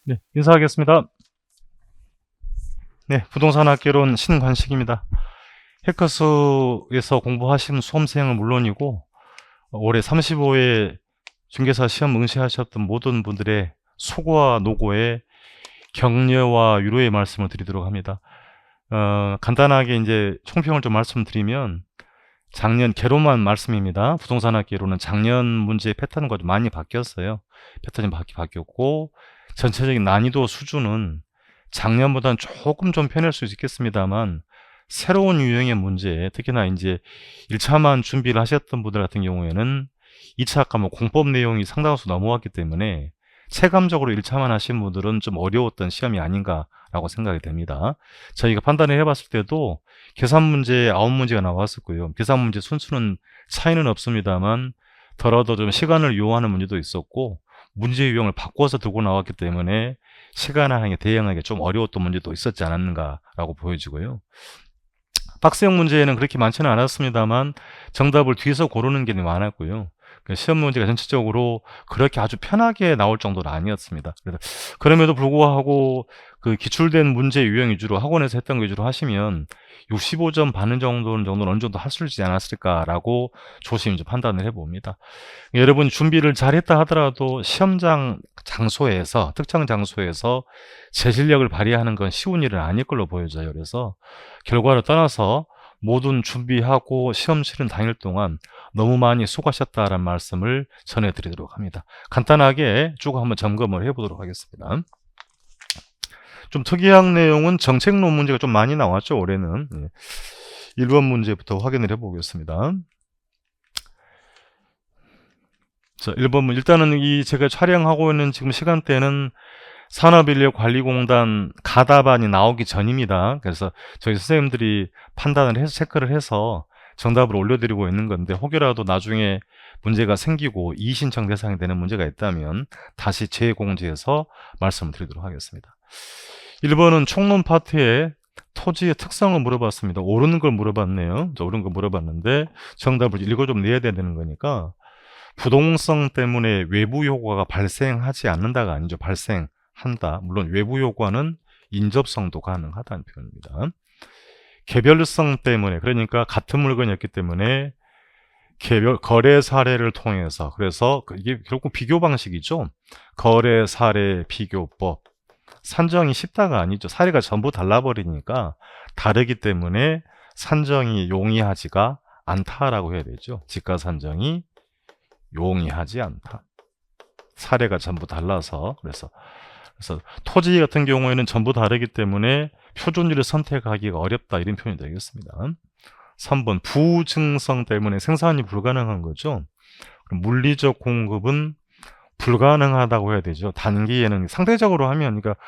네, 인사하겠습니다. 네, 부동산 학개론 신관식입니다. 해커스에서 공부하신 수험생은 물론이고 올해 35회 중개사 시험 응시하셨던 모든 분들의 수고와 노고에 격려와 위로의 말씀을 드리도록 합니다. 간단하게 이제 총평을 좀 말씀드리면 작년 개론만 말씀입니다. 부동산 학개론은 작년 문제 패턴과 좀 많이 바뀌었어요. 패턴이 바뀌었고 전체적인 난이도 수준은 작년보다는 조금 좀 편할 수 있겠습니다만 새로운 유형의 문제, 특히나 이제 1차만 준비를 하셨던 분들 같은 경우에는 2차 과목 공법 내용이 상당수 넘어왔기 때문에 체감적으로 1차만 하신 분들은 좀 어려웠던 시험이 아닌가라고 생각이 됩니다. 저희가 판단을 해봤을 때도 계산 문제 9문제가 나왔었고요. 계산 문제 순수는 차이는 없습니다만 더러도 좀 시간을 요하는 문제도 있었고 문제 유형을 바꿔서 두고 나왔기 때문에 시간에 대응하기 좀 어려웠던 문제도 있었지 않았는가라고 보여지고요. 박스형 문제는 그렇게 많지는 않았습니다만 정답을 뒤에서 고르는 게 많았고요. 시험 문제가 전체적으로 그렇게 아주 편하게 나올 정도는 아니었습니다. 그래서 그럼에도 불구하고 그 기출된 문제 유형 위주로 학원에서 했던 거 위주로 하시면 65점 받는 정도는 어느 정도 할 수 있지 않았을까라고 조심히 좀 판단을 해봅니다. 여러분 준비를 잘했다 하더라도 시험장 장소에서 특정 장소에서 제 실력을 발휘하는 건 쉬운 일은 아닐 걸로 보여져요. 그래서 결과를 떠나서 모든 준비하고 시험 치른 당일 동안 너무 많이 수고하셨다라는 말씀을 전해드리도록 합니다. 간단하게 쭉 한번 점검을 해보도록 하겠습니다. 좀 특이한 내용은 정책론 문제가 좀 많이 나왔죠. 올해는 1번 문제부터 확인을 해보겠습니다. 자, 1번 문제 일단은 제가 촬영하고 있는 지금 시간대는 산업인력관리공단 가답안이 나오기 전입니다. 그래서 저희 선생님들이 판단을 해서 체크를 해서 정답을 올려드리고 있는 건데 혹여라도 나중에 문제가 생기고 이의신청 대상이 되는 문제가 있다면 다시 재공지해서 말씀을 드리도록 하겠습니다. 1번은 총론 파트에 토지의 특성을 물어봤습니다. 옳은 걸 물어봤네요. 옳은 걸 물어봤는데 정답을 읽어 좀 내야 되는 거니까 부동성 때문에 외부 효과가 발생하지 않는다가 아니죠. 발생한다. 물론 외부 효과는 인접성도 가능하다는 표현입니다. 개별성 때문에, 그러니까 같은 물건이었기 때문에 거래 사례를 통해서, 그래서 이게 결국 비교 방식이죠. 거래 사례 비교법. 산정이 쉽다가 아니죠. 사례가 전부 달라버리니까 다르기 때문에 산정이 용이하지가 않다라고 해야 되죠. 지가 산정이 용이하지 않다. 사례가 전부 달라서 그래서 토지 같은 경우에는 전부 다르기 때문에 표준지를 선택하기가 어렵다 이런 표현이 되겠습니다. 3번 부증성 때문에 생산이 불가능한 거죠. 그럼 물리적 공급은 불가능하다고 해야 되죠. 단기에는 상대적으로 하면 그러니까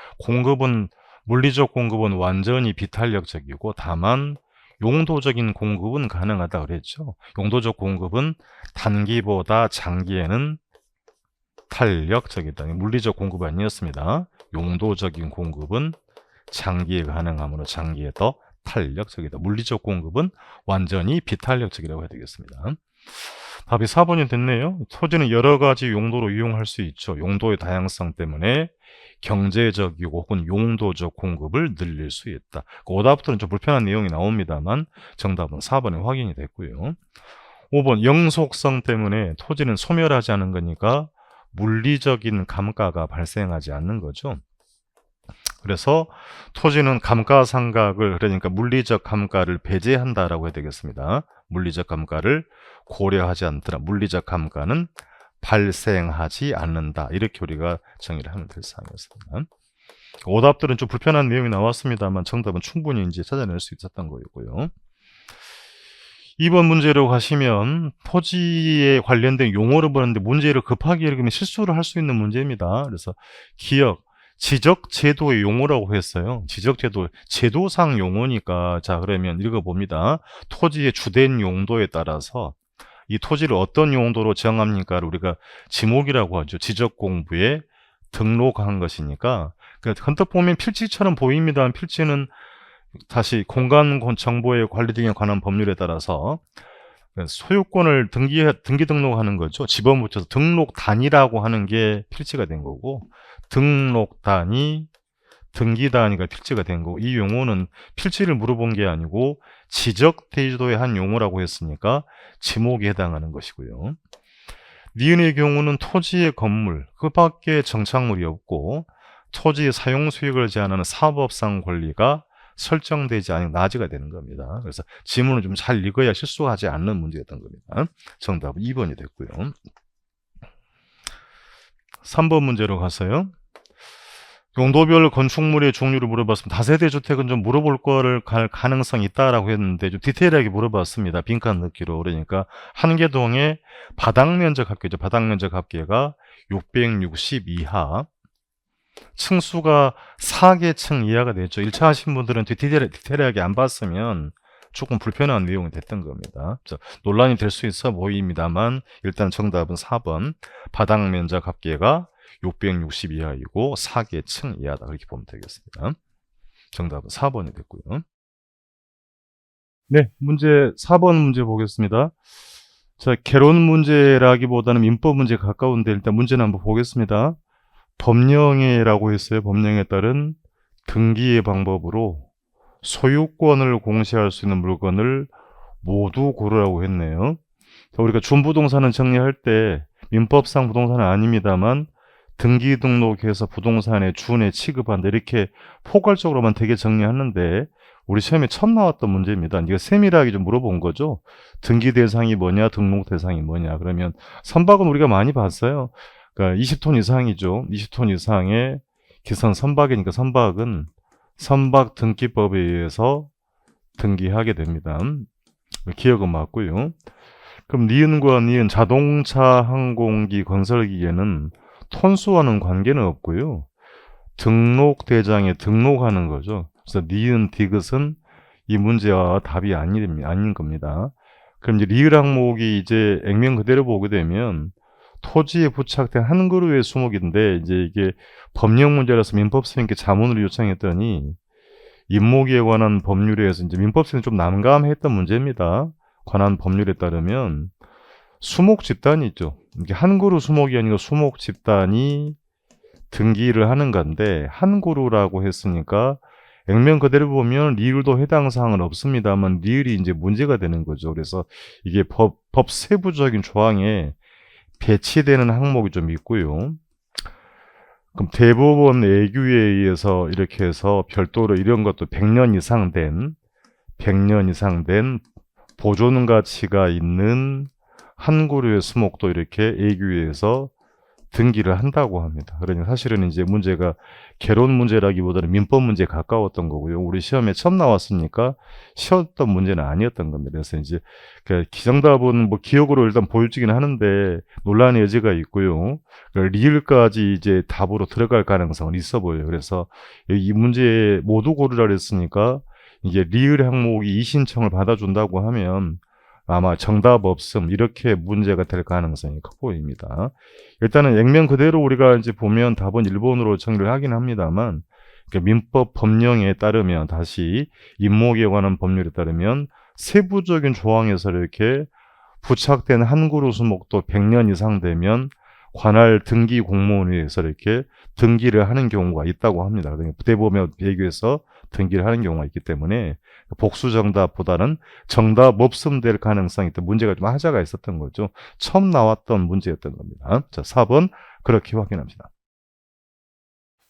물리적 공급은 완전히 비탄력적이고 다만 용도적인 공급은 가능하다 그랬죠. 용도적 공급은 단기보다 장기에는 탄력적이다. 물리적 공급이 아니었습니다. 용도적인 공급은 장기에 가능하므로 장기에 더 탄력적이다. 물리적 공급은 완전히 비탄력적이라고 해야 되겠습니다. 답이 4번이 됐네요. 토지는 여러 가지 용도로 이용할 수 있죠. 용도의 다양성 때문에 경제적이고 혹은 용도적 공급을 늘릴 수 있다. 오답부터는 좀 불편한 내용이 나옵니다만 정답은 4번에 확인이 됐고요. 5번 영속성 때문에 토지는 소멸하지 않은 거니까 물리적인 감가가 발생하지 않는 거죠. 그래서 토지는 감가상각을 그러니까 물리적 감가를 배제한다라고 해야 되겠습니다. 물리적 감가를 고려하지 않더라. 물리적 감가는 발생하지 않는다. 이렇게 우리가 정의를 하면 될 사항이었습니다. 오답들은 좀 불편한 내용이 나왔습니다만 정답은 충분히 이제 찾아낼 수 있었던 거였고요. 2번 문제로 가시면 토지에 관련된 용어를 보는데 문제를 급하게 읽으면 실수를 할 수 있는 문제입니다. 그래서 기억, 지적제도의 용어라고 했어요. 지적제도, 제도상 용어니까 자 그러면 읽어봅니다. 토지의 주된 용도에 따라서 이 토지를 어떤 용도로 정합니까? 우리가 지목이라고 하죠. 지적공부에 등록한 것이니까 헌뜩 보면 필지처럼 보입니다만 필지는 다시 공간 정보의 관리 등에 관한 법률에 따라서 소유권을 등기 등록하는 거죠. 집어붙여서 등록 단위라고 하는 게 필지가 된 거고 등록단위, 등기단위가 필지가 된 거고, 이 용어는 필지를 물어본 게 아니고 지적제도의 한 용어라고 했으니까 지목에 해당하는 것이고요. 니은의 경우는 토지의 건물, 그 밖에 정착물이 없고 토지의 사용 수익을 제한하는 사법상 권리가 설정되지 않은 나지가 되는 겁니다. 그래서 지문을 좀 잘 읽어야 실수하지 않는 문제였던 겁니다. 정답은 2번이 됐고요. 3번 문제로 가서요. 용도별 건축물의 종류를 물어봤습니다. 다세대 주택은 좀 물어볼 거를 갈 가능성이 있다라고 했는데 좀 디테일하게 물어봤습니다. 빈칸 넣기로. 그러니까 한계동의 바닥면적 합계죠. 바닥면적 합계가 660 이하. 층수가 4개층 이하가 됐죠. 1차 하신 분들은 디테일하게 안 봤으면 조금 불편한 내용이 됐던 겁니다. 논란이 될 수 있어 보입니다만 일단 정답은 4번. 바닥면적 합계가 660 이하이고 4개층 이하다. 그렇게 보면 되겠습니다. 정답은 4번이 됐고요. 네, 문제 4번 문제 보겠습니다. 자, 개론 문제라기보다는 민법 문제에 가까운데 일단 문제는 한번 보겠습니다. 법령에라고 했어요. 법령에 따른 등기의 방법으로 소유권을 공시할 수 있는 물건을 모두 고르라고 했네요. 자, 우리가 준부동산은 정리할 때 민법상 부동산은 아닙니다만 등기 등록해서 부동산에 준에 취급한다 이렇게 포괄적으로만 되게 정리하는데 우리 시험에 처음 나왔던 문제입니다. 이거 세밀하게 좀 물어본 거죠. 등기 대상이 뭐냐, 등록 대상이 뭐냐. 그러면 선박은 우리가 많이 봤어요. 그러니까 20톤 이상이죠. 20톤 이상의 기성 선박이니까 선박은 선박 등기법에 의해서 등기하게 됩니다. 기억은 맞고요. 그럼 니은과 니은 자동차, 항공기, 건설기계는 톤수와는 관계는 없고요. 등록 대장에 등록하는 거죠. 그래서 니은, 디귿은 이 문제와 답이 아닌 겁니다. 그럼 이제 리을 항목이 이제 액면 그대로 보게 되면 토지에 부착된 한 그루의 수목인데 이제 이게 법령 문제라서 민법스님께 자문을 요청했더니 임목에 관한 법률에 의해서 이제 민법스님 좀 난감했던 문제입니다. 관한 법률에 따르면 수목 집단이 있죠. 이게 한 그루 수목이 아니고 수목 집단이 등기를 하는 건데 한 그루라고 했으니까 액면 그대로 보면 리을도 해당 사항은 없습니다만 리을이 이제 문제가 되는 거죠. 그래서 이게 법 세부적인 조항에 배치되는 항목이 좀 있고요. 그럼 대법원 애규에 의해서 이렇게 해서 별도로 이런 것도 100년 이상 된 보존 가치가 있는 한 그루의 수목도 이렇게 애규에서 등기를 한다고 합니다. 그러니 사실은 이제 문제가 개론 문제라기보다는 민법 문제에 가까웠던 거고요. 우리 시험에 처음 나왔으니까 쉬웠던 문제는 아니었던 겁니다. 그래서 이제 기정답은 뭐 기억으로 일단 보여주긴 하는데 논란의 여지가 있고요. 리을까지 이제 답으로 들어갈 가능성은 있어 보여요. 그래서 이 문제에 모두 고르라 그랬으니까 이게 리을 항목이 이신청을 받아준다고 하면 아마 정답 없음 이렇게 문제가 될 가능성이 커 보입니다. 일단은 액면 그대로 우리가 이제 보면 답은 1번으로 정리를 하긴 합니다만 민법 법령에 따르면 다시 임목에 관한 법률에 따르면 세부적인 조항에서 이렇게 부착된 한 그루 수목도 100년 이상 되면 관할 등기 공무원에 의해서 이렇게 등기를 하는 경우가 있다고 합니다. 그러니까 대법원 비교해서 등기를 하는 경우가 있기 때문에 복수 정답보다는 정답 없음 될 가능성이 있다. 문제가 좀 하자가 있었던 거죠. 처음 나왔던 문제였던 겁니다. 자, 4번 그렇게 확인합니다.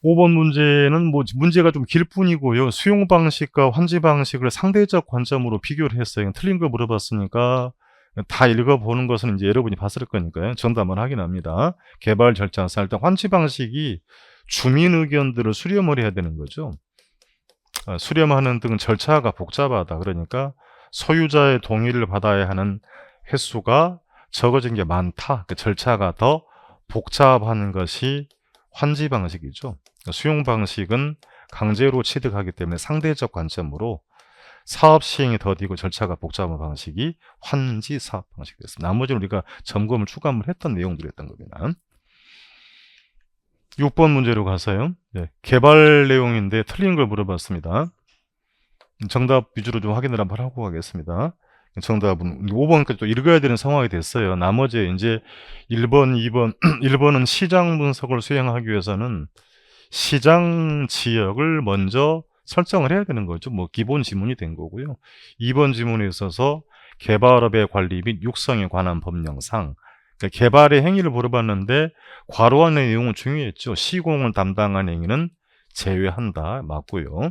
5번 문제는 뭐 문제가 좀 길 뿐이고요. 수용 방식과 환지 방식을 상대적 관점으로 비교를 했어요. 틀린 걸 물어봤으니까 다 읽어보는 것은 이제 여러분이 봤을 거니까요. 정답만 확인합니다. 개발 절차상 일단 환지 방식이 주민 의견들을 수렴을 해야 되는 거죠. 수렴하는 등 절차가 복잡하다. 그러니까 소유자의 동의를 받아야 하는 횟수가 적어진 게 많다. 그 절차가 더 복잡한 것이 환지 방식이죠. 수용 방식은 강제로 취득하기 때문에 상대적 관점으로 사업 시행이 더디고 절차가 복잡한 방식이 환지 사업 방식이 됐습니다. 나머지는 우리가 점검을 추가를 했던 내용들이었던 겁니다. 6번 문제로 가서요. 네, 개발 내용인데 틀린 걸 물어봤습니다. 정답 위주로 좀 확인을 한번 하고 가겠습니다. 정답은 5번까지 또 읽어야 되는 상황이 됐어요. 나머지 이제 1번, 2번, 1번은 시장 분석을 수행하기 위해서는 시장 지역을 먼저 설정을 해야 되는 거죠. 뭐 기본 지문이 된 거고요. 2번 지문에 있어서 개발업의 관리 및 육성에 관한 법령상, 그러니까 개발의 행위를 물어봤는데 괄호 안의 내용은 중요했죠. 시공을 담당한 행위는 제외한다. 맞고요.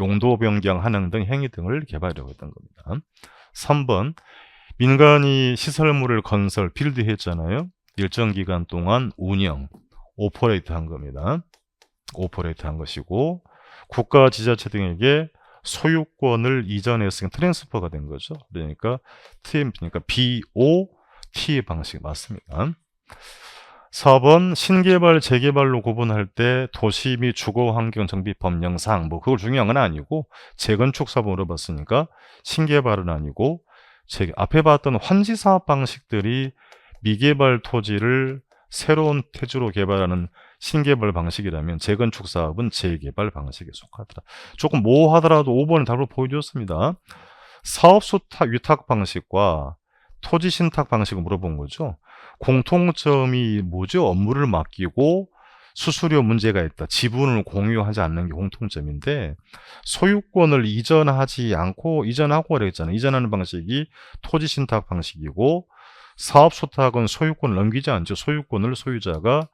용도 변경, 한행 등 행위 등을 개발하려고 했던 겁니다. 3번, 민간이 시설물을 건설, 빌드했잖아요. 일정 기간 동안 운영, 오퍼레이트 한 겁니다. 오퍼레이트 한 것이고, 국가 지자체 등에게 소유권을 이전했으니까 트랜스퍼가 된 거죠. 그러니까 TMP니까 BOT 방식 맞습니다. 4번, 신개발, 재개발로 구분할 때 도시 및 주거환경정비 법령상, 뭐 그걸 중요한 건 아니고 재건축 사업을 물어봤으니까 신개발은 아니고, 앞에 봤던 환지사업 방식들이 미개발 토지를 새로운 태주로 개발하는 신개발 방식이라면 재건축 사업은 재개발 방식에 속하더라. 조금 모호하더라도 5번의 답을 보여줬습니다. 사업 위탁 방식과 토지 신탁 방식을 물어본 거죠. 공통점이 뭐죠? 업무를 맡기고 수수료 문제가 있다. 지분을 공유하지 않는 게 공통점인데, 소유권을 이전하고 그랬잖아요. 이전하는 방식이 토지 신탁 방식이고, 사업 소탁은 소유권을 넘기지 않죠. 소유권을 소유자가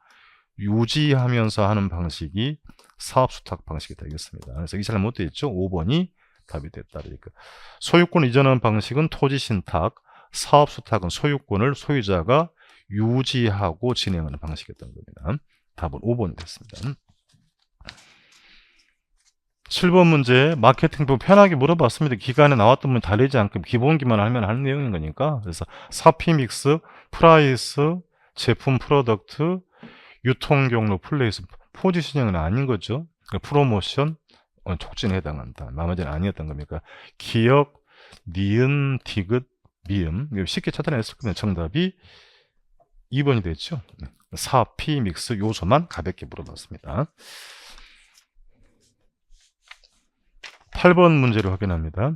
유지하면서 하는 방식이 사업 소탁 방식이 되겠습니다. 그래서 이게 잘못되어 있죠. 5번이 답이 됐다. 그러니까 소유권 이전하는 방식은 토지 신탁, 사업 소탁은 소유권을 소유자가 유지하고 진행하는 방식이었던 겁니다. 답은 5번이 됐습니다. 7번 문제, 마케팅부 편하게 물어봤습니다. 기간에 나왔던 문 다르지 않고 기본기만 하면 하는 내용인 거니까. 그래서 사피 믹스, 프라이스, 제품 프로덕트, 유통 경로, 플레이스, 포지셔닝은 아닌 거죠. 프로모션, 촉진에 해당한다. 나머지는 아니었던 겁니까? 기억, 니은, 디귿, 미음. 쉽게 찾아냈을 거면 정답이 2번이 됐죠. 사피 믹스 요소만 가볍게 물어봤습니다. 8번 문제를 확인합니다.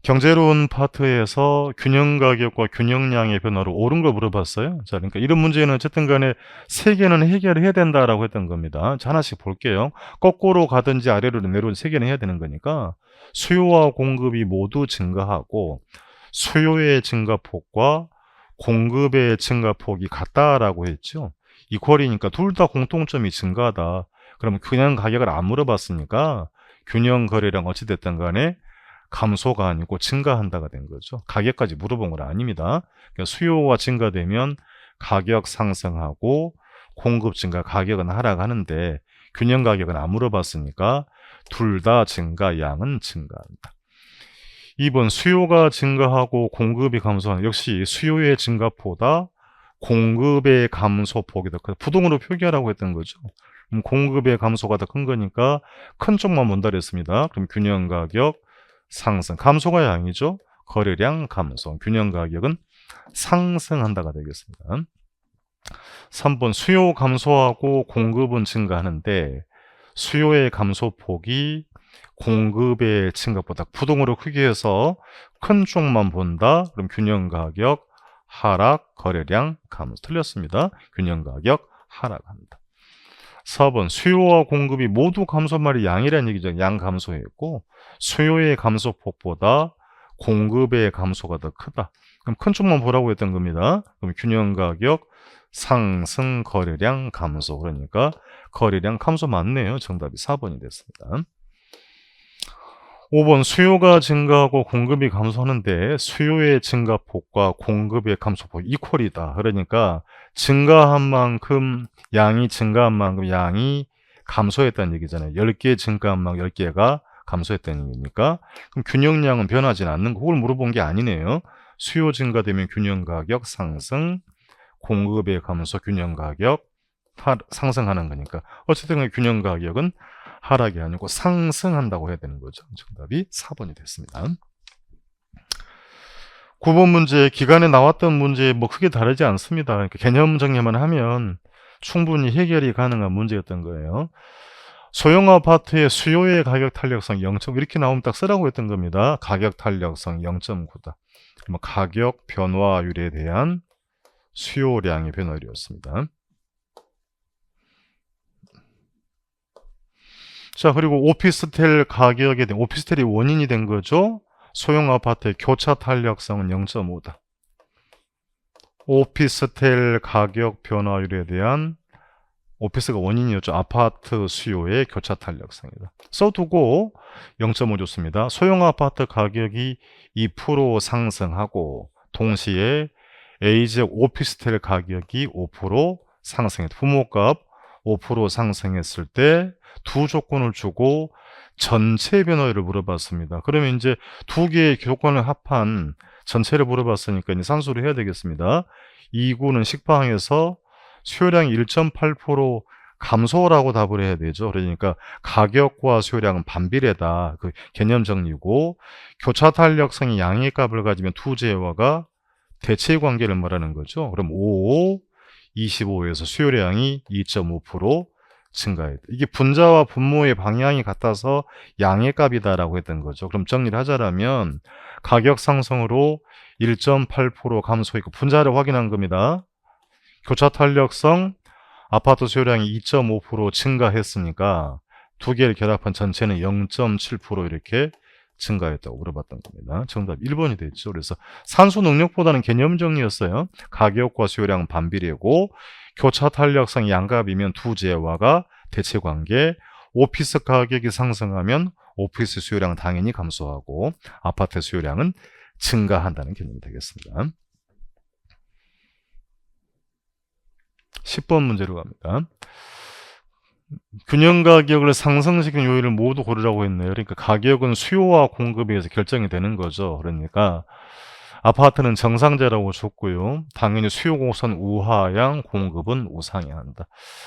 경제론 파트에서 균형 가격과 균형량의 변화로 옳은 걸 물어봤어요. 자, 그러니까 이런 문제는 어쨌든 간에 세 개는 해결해야 된다라고 했던 겁니다. 자, 하나씩 볼게요. 거꾸로 가든지 아래로 내려오든 세 개는 해야 되는 거니까 수요와 공급이 모두 증가하고 수요의 증가폭과 공급의 증가폭이 같다라고 했죠. 이퀄이니까 둘 다 공통점이 증가하다. 그러면 균형 가격을 안 물어봤으니까 균형 거래량 어찌됐든 간에 감소가 아니고 증가한다가 된 거죠. 가격까지 물어본 건 아닙니다. 그러니까 수요가 증가되면 가격 상승하고 공급 증가, 가격은 하락하는데 균형 가격은 안 물어봤으니까 둘 다 증가, 양은 증가한다. 2번, 수요가 증가하고 공급이 감소하는, 역시 수요의 증가보다 공급의 감소폭이 더 크다. 부동으로 표기하라고 했던 거죠. 공급의 감소가 더 큰 거니까 큰 쪽만 본다 그랬습니다. 그럼 균형 가격 상승, 감소가 양이죠. 거래량 감소, 균형 가격은 상승한다가 되겠습니다. 3번, 수요 감소하고 공급은 증가하는데 수요의 감소폭이 공급의 증가보다 부동으로 크게 해서 큰 쪽만 본다. 그럼 균형 가격 하락, 거래량 감소. 틀렸습니다. 균형 가격 하락합니다. 4번, 수요와 공급이 모두 감소, 말이 양이라는 얘기죠. 양 감소했고 수요의 감소폭보다 공급의 감소가 더 크다. 그럼 큰 쪽만 보라고 했던 겁니다. 그럼 균형 가격 상승, 거래량 감소. 그러니까 거래량 감소 맞네요. 정답이 4번이 됐습니다. 5번, 수요가 증가하고 공급이 감소하는데 수요의 증가폭과 공급의 감소폭 이퀄이다. 그러니까 증가한 만큼 양이 증가한 만큼 양이 감소했다는 얘기잖아요. 10개 증가한 만큼 10개가 감소했다는 얘기니까 그럼 균형량은 변하지 않는 거, 그걸 물어본 게 아니네요. 수요 증가되면 균형 가격 상승, 공급의 감소, 균형 가격 상승하는 거니까 어쨌든 균형 가격은 하락이 아니고 상승한다고 해야 되는 거죠. 정답이 4번이 됐습니다. 9번 문제, 기간에 나왔던 문제 뭐 크게 다르지 않습니다. 그러니까 개념 정리만 하면 충분히 해결이 가능한 문제였던 거예요. 소형 아파트의 수요의 가격 탄력성 0.5 이렇게 나오면 딱 쓰라고 했던 겁니다. 가격 탄력성 0.9다. 그러면 가격 변화율에 대한 수요량의 변화율이었습니다. 자, 그리고 오피스텔 가격에 대한 오피스텔이 원인이 된 거죠. 소형 아파트의 교차 탄력성은 0.5다. 오피스텔 가격 변화율에 대한 오피스가 원인이었죠. 아파트 수요의 교차 탄력성이다. 써두고 0.5 줬습니다. 소형 아파트 가격이 2% 상승하고 동시에 A지역 오피스텔 가격이 5% 상승했다. 부모값 5% 상승했을 때 두 조건을 주고 전체 변화율을 물어봤습니다. 그러면 이제 두 개의 조건을 합한 전체를 물어봤으니까 이제 산수를 해야 되겠습니다. 2구는 식파항에서 수요량이 1.8% 감소라고 답을 해야 되죠. 그러니까 가격과 수요량은 반비례다. 그 개념 정리고, 교차 탄력성이 양의 값을 가지면 두 재화가 대체 관계를 말하는 거죠. 그럼 5, 25에서 수요량이 2.5% 증가했다. 이게 분자와 분모의 방향이 같아서 양의 값이다라고 했던 거죠. 그럼 정리를 하자면 가격 상승으로 1.8% 감소했고 분자를 확인한 겁니다. 교차 탄력성 아파트 수요량이 2.5% 증가했으니까 두 개를 결합한 전체는 0.7% 이렇게 증가했다고 물어봤던 겁니다. 정답 1번이 됐죠. 그래서 산수 능력보다는 개념 정리였어요. 가격과 수요량은 반비례고 교차 탄력성 양값이면 두 재화가 대체 관계, 오피스 가격이 상승하면 오피스 수요량은 당연히 감소하고 아파트 수요량은 증가한다는 개념이 되겠습니다. 10번 문제로 갑니다. 균형 가격을 상승시키는 요인을 모두 고르라고 했네요. 그러니까 가격은 수요와 공급에 의해서 결정이 되는 거죠. 그러니까 아파트는 정상재라고 줬고요. 당연히 수요 곡선 우하향, 공급은 우상향한다.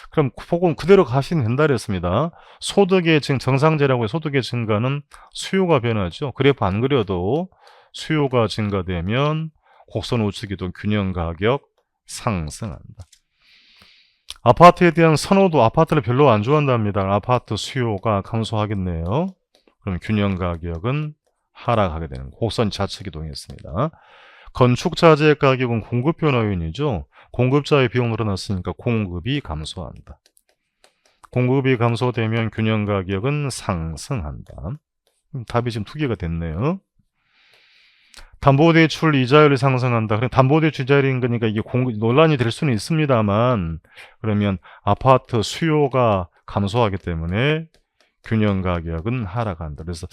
그럼 폭은 그대로 가시면 된다 그랬습니다. 소득의 증 정상재라고 해서 소득의 증가는 수요가 변하죠. 그래프 안 그려도 수요가 증가되면 곡선 우측이동 균형 가격 상승한다. 아파트에 대한 선호도, 아파트를 별로 안 좋아한답니다. 아파트 수요가 감소하겠네요. 그럼 균형 가격은 하락하게 되는 곡선 좌측 이동했습니다. 건축자재 가격은 공급 변화 요인이죠. 공급자의 비용 늘어났으니까 공급이 감소한다. 공급이 감소되면 균형 가격은 상승한다. 답이 지금 두 개가 됐네요. 담보대출 이자율이 상승한다. 그럼 담보대출 이자율인 거니까 이게 논란이 될 수는 있습니다만, 그러면 아파트 수요가 감소하기 때문에 균형 가격은 하락한다. 그래서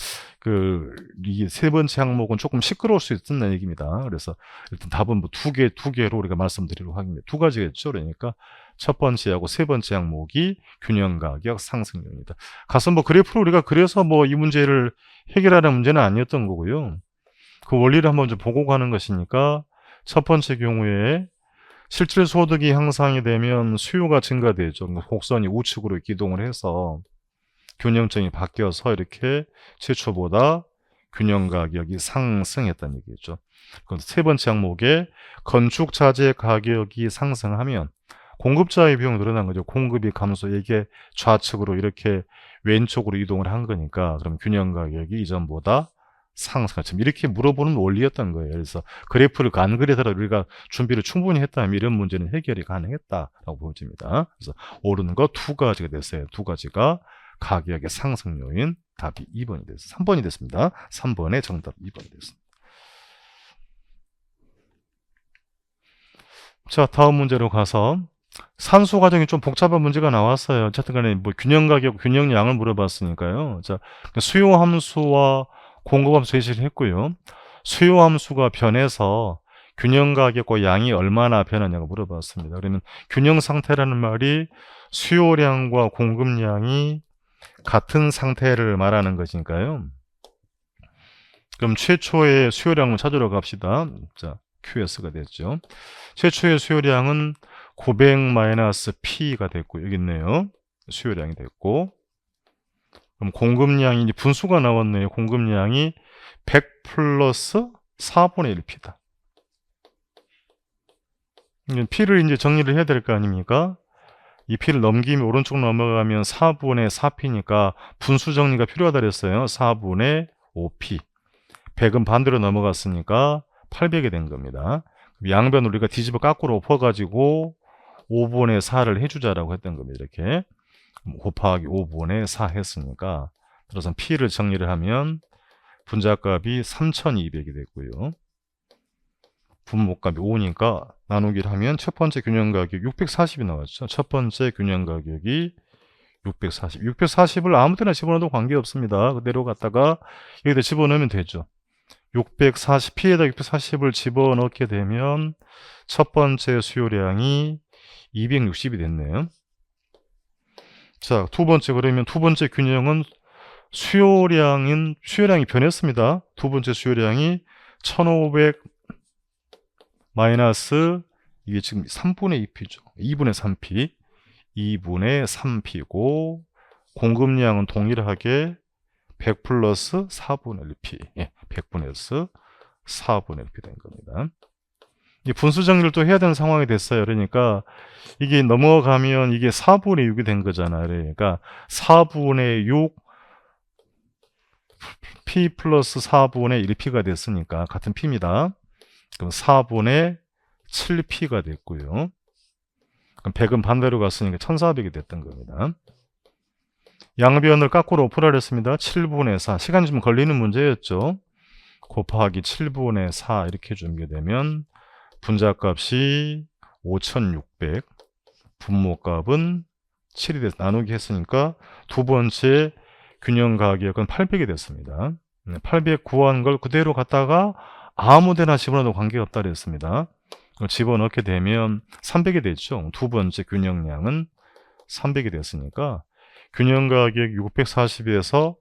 이게 세 번째 항목은 조금 시끄러울 수 있다는 얘기입니다. 그래서 일단 답은 뭐 두 개로 우리가 말씀드리도록 하겠습니다. 두 가지겠죠. 그러니까 첫 번째하고 세 번째 항목이 균형 가격 상승률입니다. 가서 뭐 그래프를 우리가 그래서 뭐 이 문제를 해결하는 문제는 아니었던 거고요. 그 원리를 한번 좀 보고 가는 것이니까 첫 번째 경우에 실질 소득이 향상이 되면 수요가 증가되죠. 곡선이 우측으로 기동을 해서 균형점이 바뀌어서 이렇게 최초보다 균형 가격이 상승했다는 얘기죠. 세 번째 항목에 건축자재 가격이 상승하면 공급자의 비용이 늘어난 거죠. 공급이 감소, 이게 좌측으로 이렇게 왼쪽으로 이동을 한 거니까 그럼 균형 가격이 이전보다 상승하죠. 이렇게 물어보는 원리였던 거예요. 그래서 그래프를 안 그리더라도 우리가 준비를 충분히 했다면 이런 문제는 해결이 가능했다라고 보여집니다. 그래서 오르는 거 두 가지가 됐어요. 두 가지가 가격의 상승 요인. 답이 2번이 됐습니다. 3번이 됐습니다. 3번의 정답 2번이 됐습니다. 자, 다음 문제로 가서 산수 과정이 좀 복잡한 문제가 나왔어요. 어쨌든 간에 뭐 균형 가격, 균형 양을 물어봤으니까요. 자, 수요 함수와 공급 함수 제시를 했고요. 수요 함수가 변해서 균형 가격과 양이 얼마나 변하냐고 물어봤습니다. 그러면 균형 상태라는 말이 수요량과 공급량이 같은 상태를 말하는 것이니까요. 그럼 최초의 수요량을 찾으러 갑시다. 자, QS가 됐죠. 최초의 수요량은 900-P가 됐고, 여기 있네요. 수요량이 됐고, 그럼 공급량이 이제 분수가 나왔네요. 공급량이 100 플러스 4분의 1P다. P를 이제 정리를 해야 될 거 아닙니까? 이 P를 넘기면 오른쪽 넘어가면 4분의 4P니까 분수 정리가 필요하다 그랬어요. 4분의 5P. 100은 반대로 넘어갔으니까 800이 된 겁니다. 양변 우리가 뒤집어 거꾸로 엎어가지고 5분의 4를 해주자라고 했던 겁니다. 이렇게. 곱하기 5분의 4 했으니까 따라서 P를 정리를 하면 분자값이 3200이 됐고요. 분모값이 5니까 나누기를 하면 첫 번째 균형 가격 640이 나왔죠. 첫 번째 균형 가격이 640. 640을 아무 때나 집어넣어도 관계없습니다. 그대로 갖다가 여기다 집어넣으면 되죠. 640P에다 640을 집어넣게 되면 첫 번째 수요량이 260이 됐네요. 자, 두 번째 그러면 두 번째 균형은 수요량이 변했습니다. 두 번째 수요량이 1500 마이너스 이게 지금 3분의 2P죠. 2분의 3P. 2분의 3P고 공급량은 동일하게 100 플러스 4분의 1P. 예, 100 플러스 4분의 1P 된 겁니다. 이 분수 정리를 또 해야 되는 상황이 됐어요. 그러니까 이게 넘어가면 이게 4분의 6이 된 거잖아요. 그러니까 4분의 6 P 플러스 4분의 1P가 됐으니까 같은 P입니다. 그럼 4분의 7P가 됐고요. 그럼 100은 반대로 갔으니까 1400이 됐던 겁니다. 양변을 거꾸로 풀어냈습니다. 7분의 4. 시간이 좀 걸리는 문제였죠. 곱하기 7분의 4 이렇게 준비되면 분자값이 5600, 분모값은 7이 돼서 나누기 했으니까 두 번째 균형 가격은 800이 됐습니다. 800 구한 걸 그대로 갖다가 아무데나 집어넣어도 관계없다 그랬습니다. 집어넣게 되면 300이 됐죠. 두 번째 균형량은 300이 됐으니까 균형 가격 640에서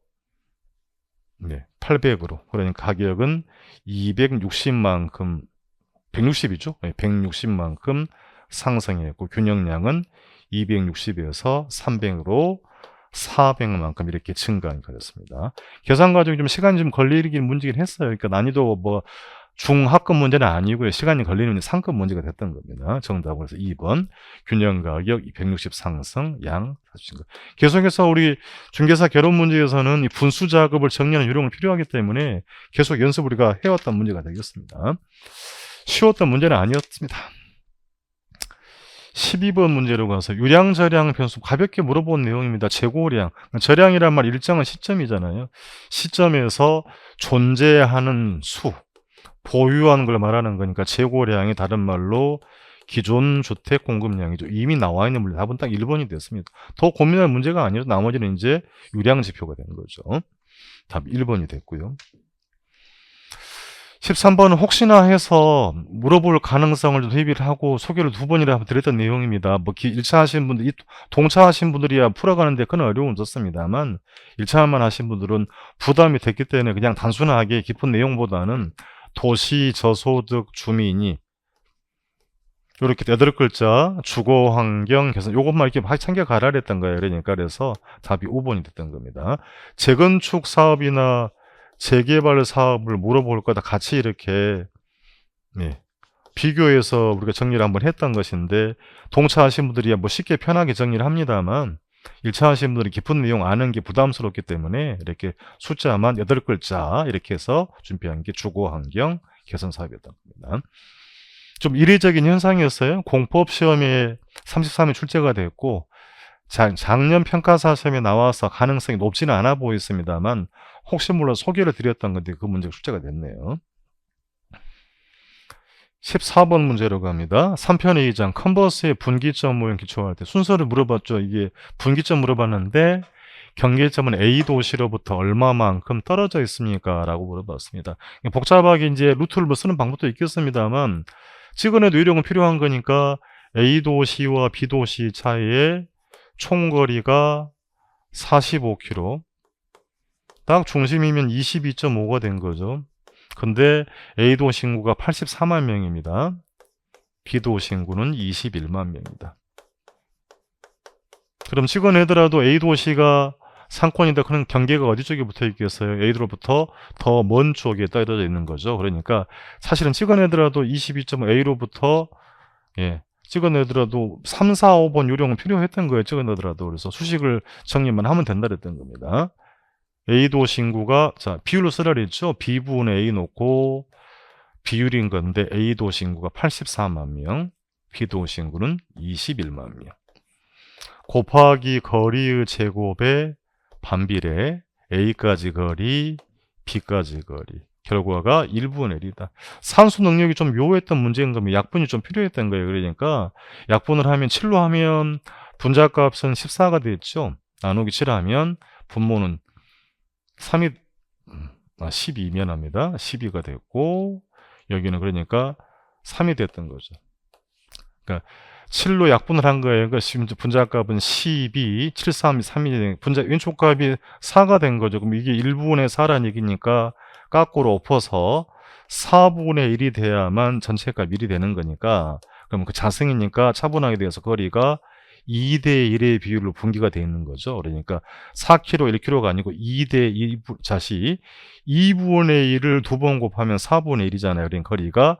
800으로 그러니까 가격은 260만큼 160이죠. 160만큼 상승했고 균형량은 260에서 300으로 400만큼 이렇게 증가하니까 됐습니다. 계산 과정이 좀 시간이 좀 걸리긴 문제긴 했어요. 그러니까 난이도 뭐 중하급 문제는 아니고요. 시간이 걸리는 상급 문제가 됐던 겁니다. 정답은 그래서 2번 균형 가격 160 상승 양 증가. 계속해서 우리 중개사 결혼 문제에서는 이 분수 작업을 정리하는 요령이 필요하기 때문에 계속 연습 우리가 해왔던 문제가 되겠습니다. 쉬웠던 문제는 아니었습니다. 12번 문제로 가서 유량, 저량 변수 가볍게 물어본 내용입니다. 재고량. 저량이란 말 일정한 시점이잖아요. 시점에서 존재하는 수, 보유한 걸 말하는 거니까 재고량이 다른 말로 기존 주택 공급량이죠. 이미 나와 있는 문제 답은 딱 1번이 됐습니다. 더 고민할 문제가 아니죠. 나머지는 이제 유량 지표가 되는 거죠. 답 1번이 됐고요. 13번은 혹시나 해서 물어볼 가능성을 좀 대비를 하고 소개를 두 번이나 드렸던 내용입니다. 뭐 1차 하신 분들, 동차 하신 분들이야 풀어가는데 큰 어려움은 없었습니다만 1차만 하신 분들은 부담이 됐기 때문에 그냥 단순하게 깊은 내용보다는 도시 저소득 주민이 이렇게 8글자 주거 환경 개선 요것만 이렇게 챙겨 가라 그랬던 거예요. 그러니까 그래서 답이 5번이 됐던 겁니다. 재건축 사업이나 재개발 사업을 물어볼 거다 같이 이렇게 비교해서 우리가 정리를 한번 했던 것인데 동차 하신 분들이 뭐 쉽게 편하게 정리를 합니다만 1차 하신 분들이 깊은 내용 아는 게 부담스럽기 때문에 이렇게 숫자만 8글자 이렇게 해서 준비한 게 주거 환경 개선 사업이었던 겁니다. 좀 이례적인 현상이었어요. 공법 시험에 33회 출제가 됐고 작년 평가사 시험에 나와서 가능성이 높지는 않아 보였습니다만 혹시 몰라 소개를 드렸던 건데 그 문제가 출제가 됐네요. 14번 문제로 갑니다. 3편의 2장 컨버스의 분기점 모형 기초할 때 순서를 물어봤죠. 이게 분기점 물어봤는데 경계점은 A 도시로부터 얼마만큼 떨어져 있습니까? 라고 물어봤습니다. 복잡하게 이제 루트를 뭐 쓰는 방법도 있겠습니다만 찍어내도 요령은 필요한 거니까 A 도시와 B 도시 차이의 총거리가 45km. 딱 중심이면 22.5가 된 거죠. 근데 A 도시 인구가 84만 명입니다. B 도시 인구는 21만 명입니다. 그럼 찍어내더라도 A 도시가 상권이다. 그런 경계가 어디 쪽에 붙어 있겠어요? A로부터 더 먼 쪽에 떨어져 있는 거죠. 그러니까 사실은 찍어내더라도 22.5 A로부터 찍어내더라도 3, 4, 5번 요령은 필요했던 거예요. 찍어내더라도. 그래서 수식을 정리만 하면 된다 그랬던 겁니다. A 도시 인구가 자 비율로 쓰라 그랬죠. B분의 A 놓고 비율인 건데 A 도시 인구가 84만 명, B 도시 인구는 21만 명. 곱하기 거리의 제곱의 반비례 A까지 거리, B까지 거리. 결과가 1분의 1이다. 산수 능력이 좀 묘했던 문제인 겁니다. 약분이 좀 필요했던 거예요. 그러니까 약분을 하면 7로 하면 분자값은 14가 됐죠. 나누기 7하면 분모는 3이 12면 합니다. 12가 됐고 여기는 그러니까 3이 됐던 거죠. 그러니까 7로 약분을 한 거예요. 그러니까 지금 분자값은 12, 7, 3, 3이 된 분자 왼쪽값이 4가 된 거죠. 그럼 이게 1분의 4라는 얘기니까 거꾸로 엎어서 4분의 1이 돼야만 전체값 1이 되는 거니까 그러면 그 자승이니까 차분하게 돼서 거리가 2대 1의 비율로 분기가 되어 있는 거죠. 그러니까 4km, 1km가 아니고 2대 2 자시 2분의 1을 두 번 곱하면 4분의 1이잖아요. 그러니까 거리가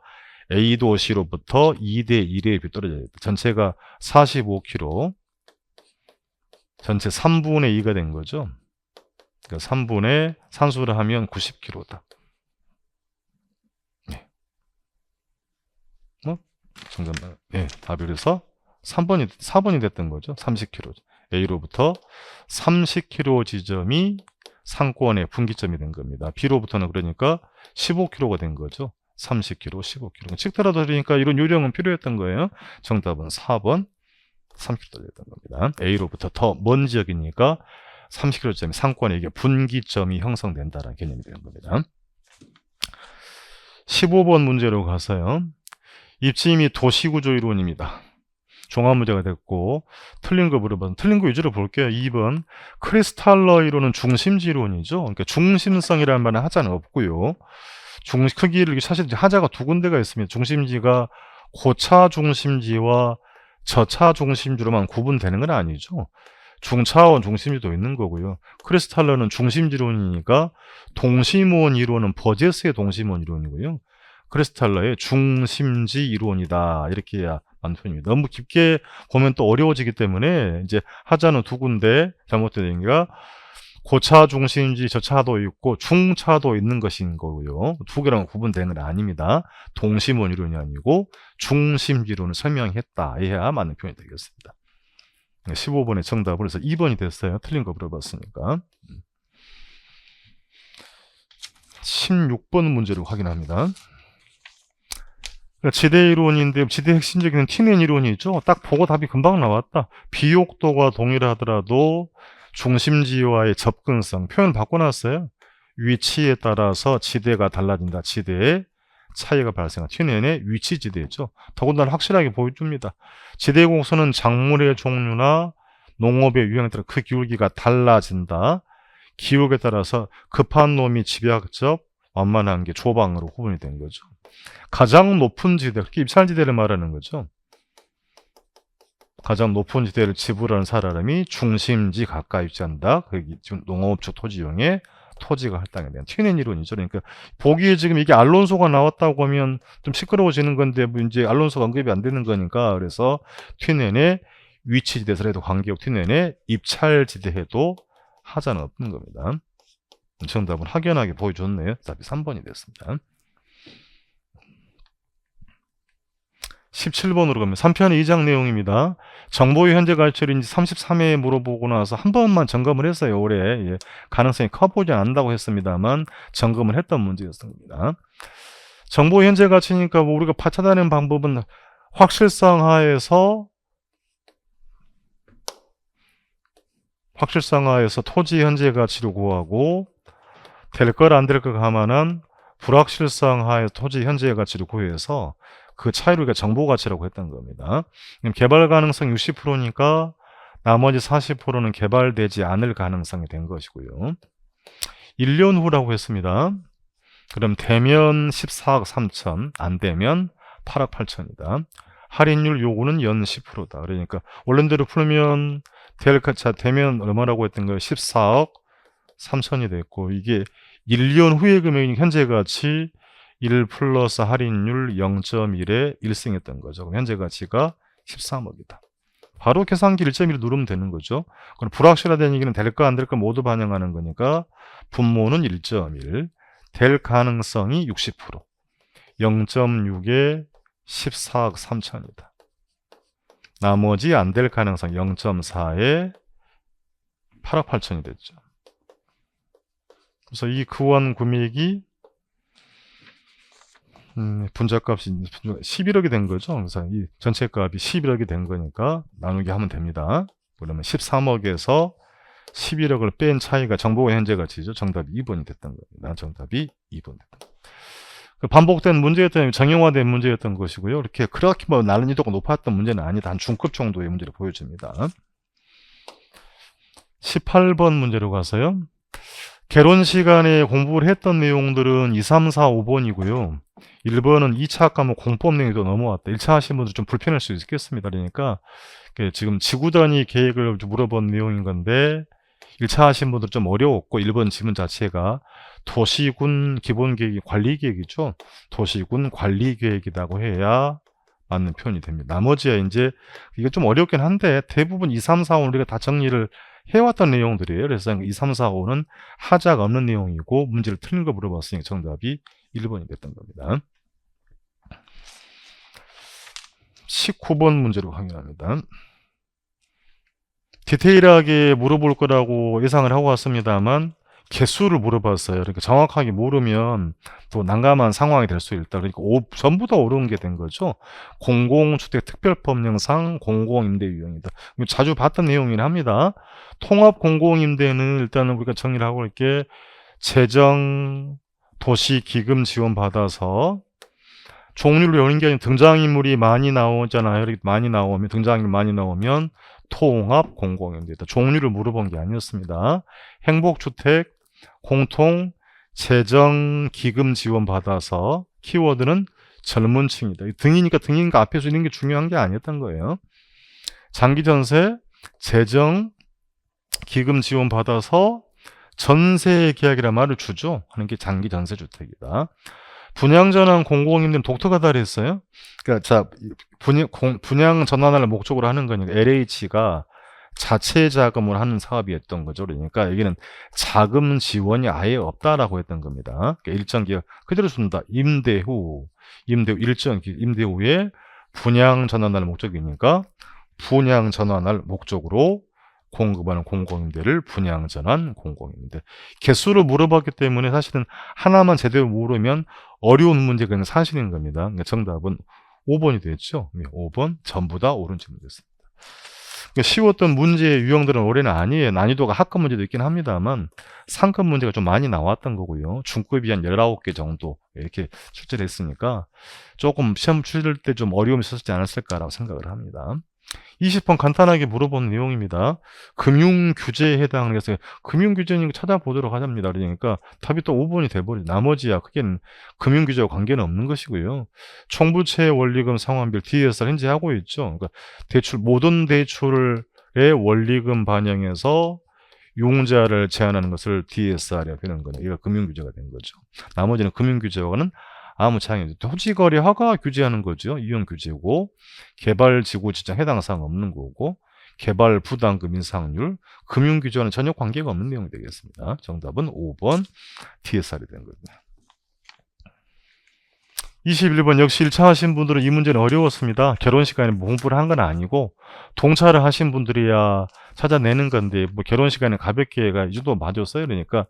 A 도시로부터 2대 1의 비율 떨어져야 돼. 전체가 45km, 전체 3분의 2가 된 거죠. 그러니까 3분의 산수를 하면 90km다. 네. 정답. 네, 답이 그래서 4번이 됐던 거죠. 30km. A로부터 30km 지점이 상권의 분기점이 된 겁니다. B로부터는 그러니까 15km가 된 거죠. 30km, 15km. 칙더라도 그러니까 이런 요령은 필요했던 거예요. 정답은 4번 30km 됐던 겁니다. A로부터 더 먼 지역이니까 30km점이 상권에 이게 분기점이 형성된다는 개념이 되는 겁니다. 15번 문제로 가서요. 입지임이 도시구조 이론입니다. 종합 문제가 됐고 틀린 거 물어봐서 틀린 거 위주로 볼게요. 2번 크리스탈러 이론은 중심지 이론이죠. 그러니까 중심성이라는 말은 하자는 없고요. 크기를 사실 하자가 두 군데가 있습니다. 중심지가 고차 중심지와 저차 중심지로만 구분되는 건 아니죠. 중차원 중심지도 있는 거고요. 크리스탈러는 중심지론이니까 동심원 이론은 버제스의 동심원 이론이고요. 크리스탈러의 중심지 이론이다. 이렇게 해야 맞는 편입니다. 너무 깊게 보면 또 어려워지기 때문에 이제 하자는 두 군데 잘못된 얘기가 고차 중심지 저차도 있고 중차도 있는 것인 거고요. 두 개랑 구분되는 건 아닙니다. 동심원 이론이 아니고 중심지 이론을 설명했다. 해야 맞는 표현이 되겠습니다. 15번의 정답은 그래서 2번이 됐어요. 틀린 거 물어봤으니까. 16번 문제를 확인합니다. 지대 이론인데 지대 핵심적인 T는 이론이 있죠. 딱 보고 답이 금방 나왔다. 비옥도가 동일하더라도 중심지와의 접근성 표현을 바꿔놨어요. 위치에 따라서 지대가 달라진다. 지대의 차이가 발생한 T는의 위치 지대죠. 더군다나 확실하게 보여줍니다. 지대 곡선은 작물의 종류나 농업의 유형에 따라 그 기울기가 달라진다. 기울기에 따라서 급한 놈이 집약적, 완만한 게 조방으로 구분이 된 거죠. 가장 높은 지대, 그렇게 입찰지대를 말하는 거죠. 가장 높은 지대를 지불하는 사람이 중심지 가까이 위치한다. 그게 지금 농업적 토지용의 토지가 할당이 되는 T는 이론이죠. 그러니까 보기에 지금 이게 알론소가 나왔다고 하면 좀 시끄러워지는 건데 이제 알론소가 언급이 안 되는 거니까 그래서 T는의 위치지대에도 관계없고 T는의 입찰지대에도 하자는 없는 겁니다. 정답은 확연하게 보여줬네요. 답이 3번이 됐습니다. 17번으로 가면 3편의 2장 내용입니다. 정보의 현재 가치인지 33회에 물어보고 나서 한 번만 점검을 했어요. 올해 예, 가능성이 커 보지 않는다고 했습니다만 점검을 했던 문제였습니다. 정보의 현재 가치니까 뭐 우리가 찾아내는 방법은 확실성 하에서 토지 현재 가치를 구하고 될 걸 안 될 걸 감안한 불확실성 하에서 토지 현재 가치를 구해서 그 차이를 우리가 정보 가치라고 했던 겁니다. 개발 가능성 60%니까 나머지 40%는 개발되지 않을 가능성이 된 것이고요. 1년 후라고 했습니다. 그럼 되면 14억 3천, 안 되면 8억 8천이다. 할인율 요구는 연 10%다. 그러니까 원론대로 풀면 되면 얼마라고 했던 거예요? 14억 3천이 됐고 이게 1년 후의 금액이 현재 가치 1 플러스 할인율 0.1에 1승했던 거죠. 그럼 현재 가치가 13억이다. 바로 계산기 1.1 누르면 되는 거죠. 그럼 불확실하다는 얘기는 될까 안 될까 모두 반영하는 거니까 분모는 1.1, 될 가능성이 60%, 0.6에 14억 3천이다. 나머지 안 될 가능성 0.4에 8억 8천이 됐죠. 그래서 이 구원 금액이 분자값이 11억이 된 거죠. 그래서 이 전체 값이 11억이 된 거니까 나누기 하면 됩니다. 그러면 13억에서 11억을 뺀 차이가 정보가 현재 가치죠. 정답이 2번이 됐던 겁니다. 정답이 2번 됐던 겁니다. 반복된 문제였던, 정형화된 문제였던 것이고요. 이렇게 그렇게 뭐 난이도가 높았던 문제는 아니다. 한 중급 정도의 문제를 보여줍니다. 18번 문제로 가서요. 개론 시간에 공부를 했던 내용들은 2, 3, 4, 5번이고요. 1번은 2차 과목 공법 내용도 넘어왔다. 1차 하신 분들 좀 불편할 수 있겠습니다. 그러니까 지금 지구 단위 계획을 물어본 내용인 건데 1차 하신 분들 좀 어려웠고 1번 지문 자체가 도시군 기본계획이 관리계획이죠. 도시군 관리계획이라고 해야 맞는 표현이 됩니다. 나머지야 이제 이게 좀 어렵긴 한데 대부분 2, 3, 4, 5 우리가 다 정리를 해왔던 내용들이에요. 그래서 2, 3, 4, 5는 하자가 없는 내용이고 문제를 틀린 거 물어봤으니까 정답이 1번이 됐던 겁니다. 19번 문제로 확인합니다. 디테일하게 물어볼 거라고 예상을 하고 왔습니다만 개수를 물어봤어요. 그러니까 정확하게 모르면 또 난감한 상황이 될 수 있다. 그러니까 전부 다 어려운 게 된 거죠. 공공주택 특별법령상 공공임대유형이다. 자주 봤던 내용이긴 합니다. 통합공공임대는 일단은 우리가 정리를 하고 이렇게 재정 도시기금 지원 받아서 종류를 여는 게 아니라 등장인물이 많이 나오잖아요. 이렇게 많이 나오면 등장인물 많이 나오면 통합 공공임대다. 종류를 물어본 게 아니었습니다. 행복주택 공통 재정 기금 지원 받아서 키워드는 젊은 층이다. 등이니까 등인가 앞에서 있는 게 중요한 게 아니었던 거예요. 장기 전세 재정 기금 지원 받아서 전세 계약이란 말을 주죠. 하는 게 장기 전세 주택이다. 분양 전환 공공임대는 독특하다 그랬어요. 그러니까 자 분양 전환을 목적으로 하는 거니까 LH가 자체 자금을 하는 사업이었던 거죠. 그러니까 여기는 자금 지원이 아예 없다라고 했던 겁니다. 그러니까 일정 기간 그대로 준다. 임대 후 일정 임대 후에 분양 전환할 목적이니까 분양 전환할 목적으로 공급하는 공공임대를 분양 전환 공공임대. 개수를 물어봤기 때문에 사실은 하나만 제대로 모르면 어려운 문제가 사실인 겁니다. 그러니까 정답은 5번이 됐죠. 5번 전부 다 옳은 질문 됐습니다. 그러니까 쉬웠던 문제의 유형들은 올해는 아니에요. 난이도가 하급 문제도 있긴 합니다만 상급 문제가 좀 많이 나왔던 거고요. 중급이 한 19개 정도 이렇게 출제를 했으니까 조금 시험 치를 때 좀 어려움이 있었지 않았을까라고 생각을 합니다. 20번 간단하게 물어본 내용입니다. 금융규제에 해당해서 금융규제는 찾아보도록 하랍니다. 그러니까 답이 또 5번이 돼버리죠. 나머지야 크게는 금융규제와 관계는 없는 것이고요. 총부채 원리금 상환별 DSR 현재 하고 있죠. 그러니까 대출 모든 대출의 원리금 반영해서 융자를 제한하는 것을 DSR이라고 하는 거예요. 이거 금융규제가 된 거죠. 나머지는 금융규제와는 아무 차이가 없죠. 토지거래 허가 규제하는 거죠. 이용 규제고 개발지구 지정 해당 사항 없는 거고 개발 부담금 인상률 금융 규제와는 전혀 관계가 없는 내용이 되겠습니다. 정답은 5번 DSR이 된 겁니다. 21번 역시 1차 하신 분들은 이 문제는 어려웠습니다. 결혼 시간에 공부를 한 건 아니고 동차를 하신 분들이야 찾아내는 건데 뭐 결혼 시간에 가볍게가 이 정도 맞았어요. 그러니까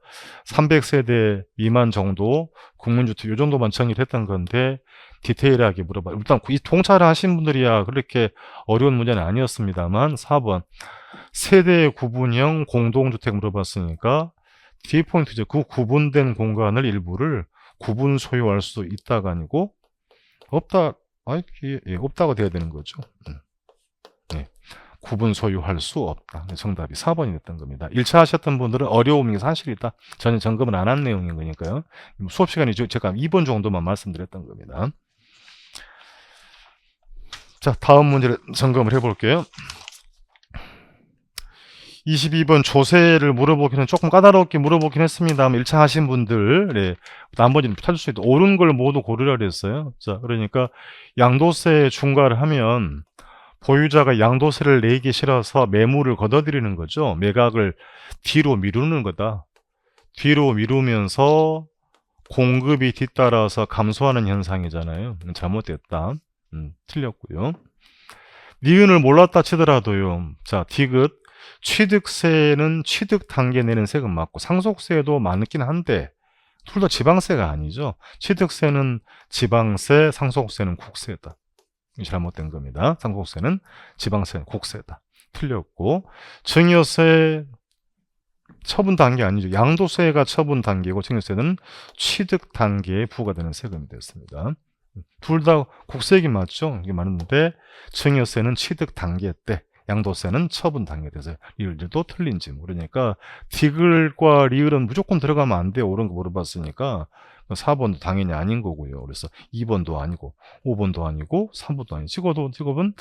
300세대 미만 정도 국민주택 이 정도만 정의를 했던 건데 디테일하게 물어봐요. 일단 이 동차를 하신 분들이야 그렇게 어려운 문제는 아니었습니다만 4번 세대 구분형 공동주택 물어봤으니까 뒤에 포인트죠. 그 구분된 공간을 일부를 구분 소유할 수 있다가 아니고 없다, 없다가 돼야 되는 거죠. 네. 구분 소유할 수 없다. 정답이 4번이 됐던 겁니다. 1차 하셨던 분들은 어려움이 사실이다. 전혀 점검을 안 한 내용인 거니까요. 수업 시간이 제가 2번 정도만 말씀드렸던 겁니다. 자, 다음 문제를 점검을 해볼게요. 22번 조세를 물어보기는 조금 까다롭게 물어보긴 했습니다만 1차 하신 분들 나머지는 찾을 수 있다. 옳은 걸 모두 고르라 그랬어요. 자, 그러니까 양도세 중과를 하면 보유자가 양도세를 내기 싫어서 매물을 걷어들이는 거죠. 매각을 뒤로 미루는 거다. 뒤로 미루면서 공급이 뒤따라서 감소하는 현상이잖아요. 잘못됐다. 틀렸고요. 니은을 몰랐다 치더라도요. 자, 디귿. 취득세는 취득 단계 내는 세금 맞고 상속세도 많긴 한데 둘 다 지방세가 아니죠. 취득세는 지방세, 상속세는 국세다. 잘못된 겁니다. 상속세는 지방세는 국세다. 틀렸고 증여세 처분 단계 아니죠. 양도세가 처분 단계고 증여세는 취득 단계에 부과되는 세금이 됐습니다. 둘 다 국세액이 맞죠? 이게 맞는데 증여세는 취득 단계 때, 양도세는 처분 단계 돼서 리을도 틀린 지 모르니까 디귿과 리을은 무조건 들어가면 안 돼요. 옳은 거 물어봤으니까 4번도 당연히 아닌 거고요. 그래서 2번도 아니고 5번도 아니고 3번도 아니고 찍어본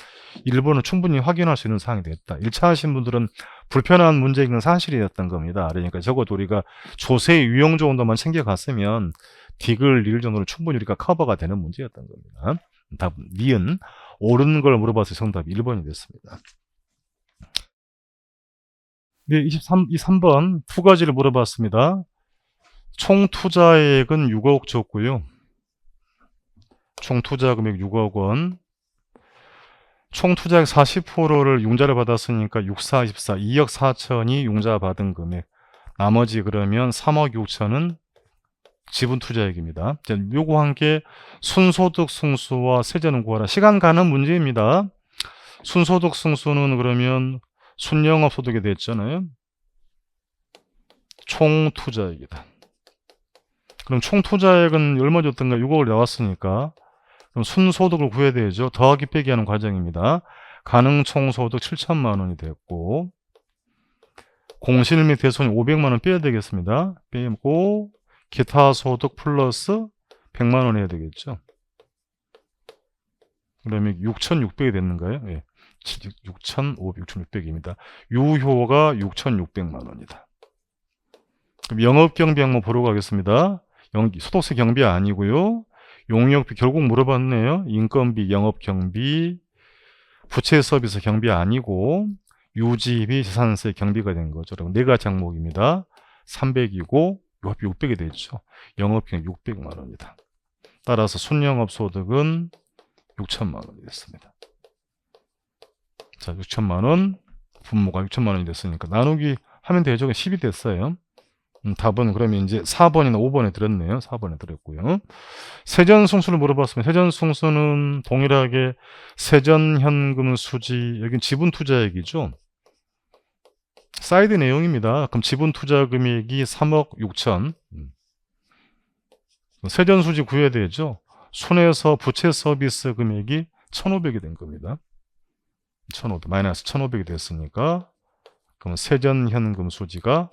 1번은 충분히 확인할 수 있는 사항이 됐다. 1차 하신 분들은 불편한 문제인 사실이었던 겁니다. 그러니까 적어도 우리가 조세 유형 정도만 챙겨갔으면 디귿, 리을 정도는 충분히 우리가 커버가 되는 문제였던 겁니다. 답 니은 옳은 걸 물어봐서 정답이 1번이 됐습니다. 네, 3번 두 가지를 물어봤습니다. 총 투자액은 6억 줬고요. 총 투자 금액 6억 원. 총 투자액 40%를 융자를 받았으니까 6, 4, 24, 2억 4천이 융자 받은 금액. 나머지 그러면 3억 6천은 지분 투자액입니다. 요구한 게 순소득 승수와 세전은 구하라. 시간 가는 문제입니다. 순소득 승수는 그러면 순영업 소득이 됐잖아요. 총 투자액이다. 그럼 총 투자액은 얼마 줬던가 6억을 나왔으니까 그럼 순소득을 구해야 되죠. 더하기 빼기 하는 과정입니다. 가능 총소득 7천만 원이 됐고 공실 및 대손이 500만 원 빼야 되겠습니다. 빼고 기타 소득 플러스 100만 원 해야 되겠죠. 그러면 6,600이 됐는가요? 예. 6,600입니다. 유효가 6,600만 원이다. 그럼 영업경비 항목 보러 가겠습니다. 소득세 경비 아니고요. 용역비 결국 물어봤네요. 인건비, 영업경비, 부채 서비스 경비 아니고 유지비, 재산세 경비가 된 거죠. 그럼 네 가지 항목입니다. 300이고 600이 되죠. 영업비는 600만 원이다. 따라서 순영업 소득은 6천만 원이 됐습니다. 자, 6천만 원, 분모가 6천만 원이 됐으니까 나누기 하면 되죠. 10이 됐어요. 답은 그러면 이제 4번이나 5번에 들었네요. 4번에 들었고요. 세전승수를 물어봤으면 세전승수는 동일하게 세전현금 수지, 여긴 지분투자액이죠. 사이드 내용입니다. 그럼 지분투자 금액이 3억 6천. 세전수지 구해야 되죠. 손해서 부채 서비스 금액이 1,500이 된 겁니다. 1,500, 마이너스 1,500이 됐으니까 그럼 세전현금 수지가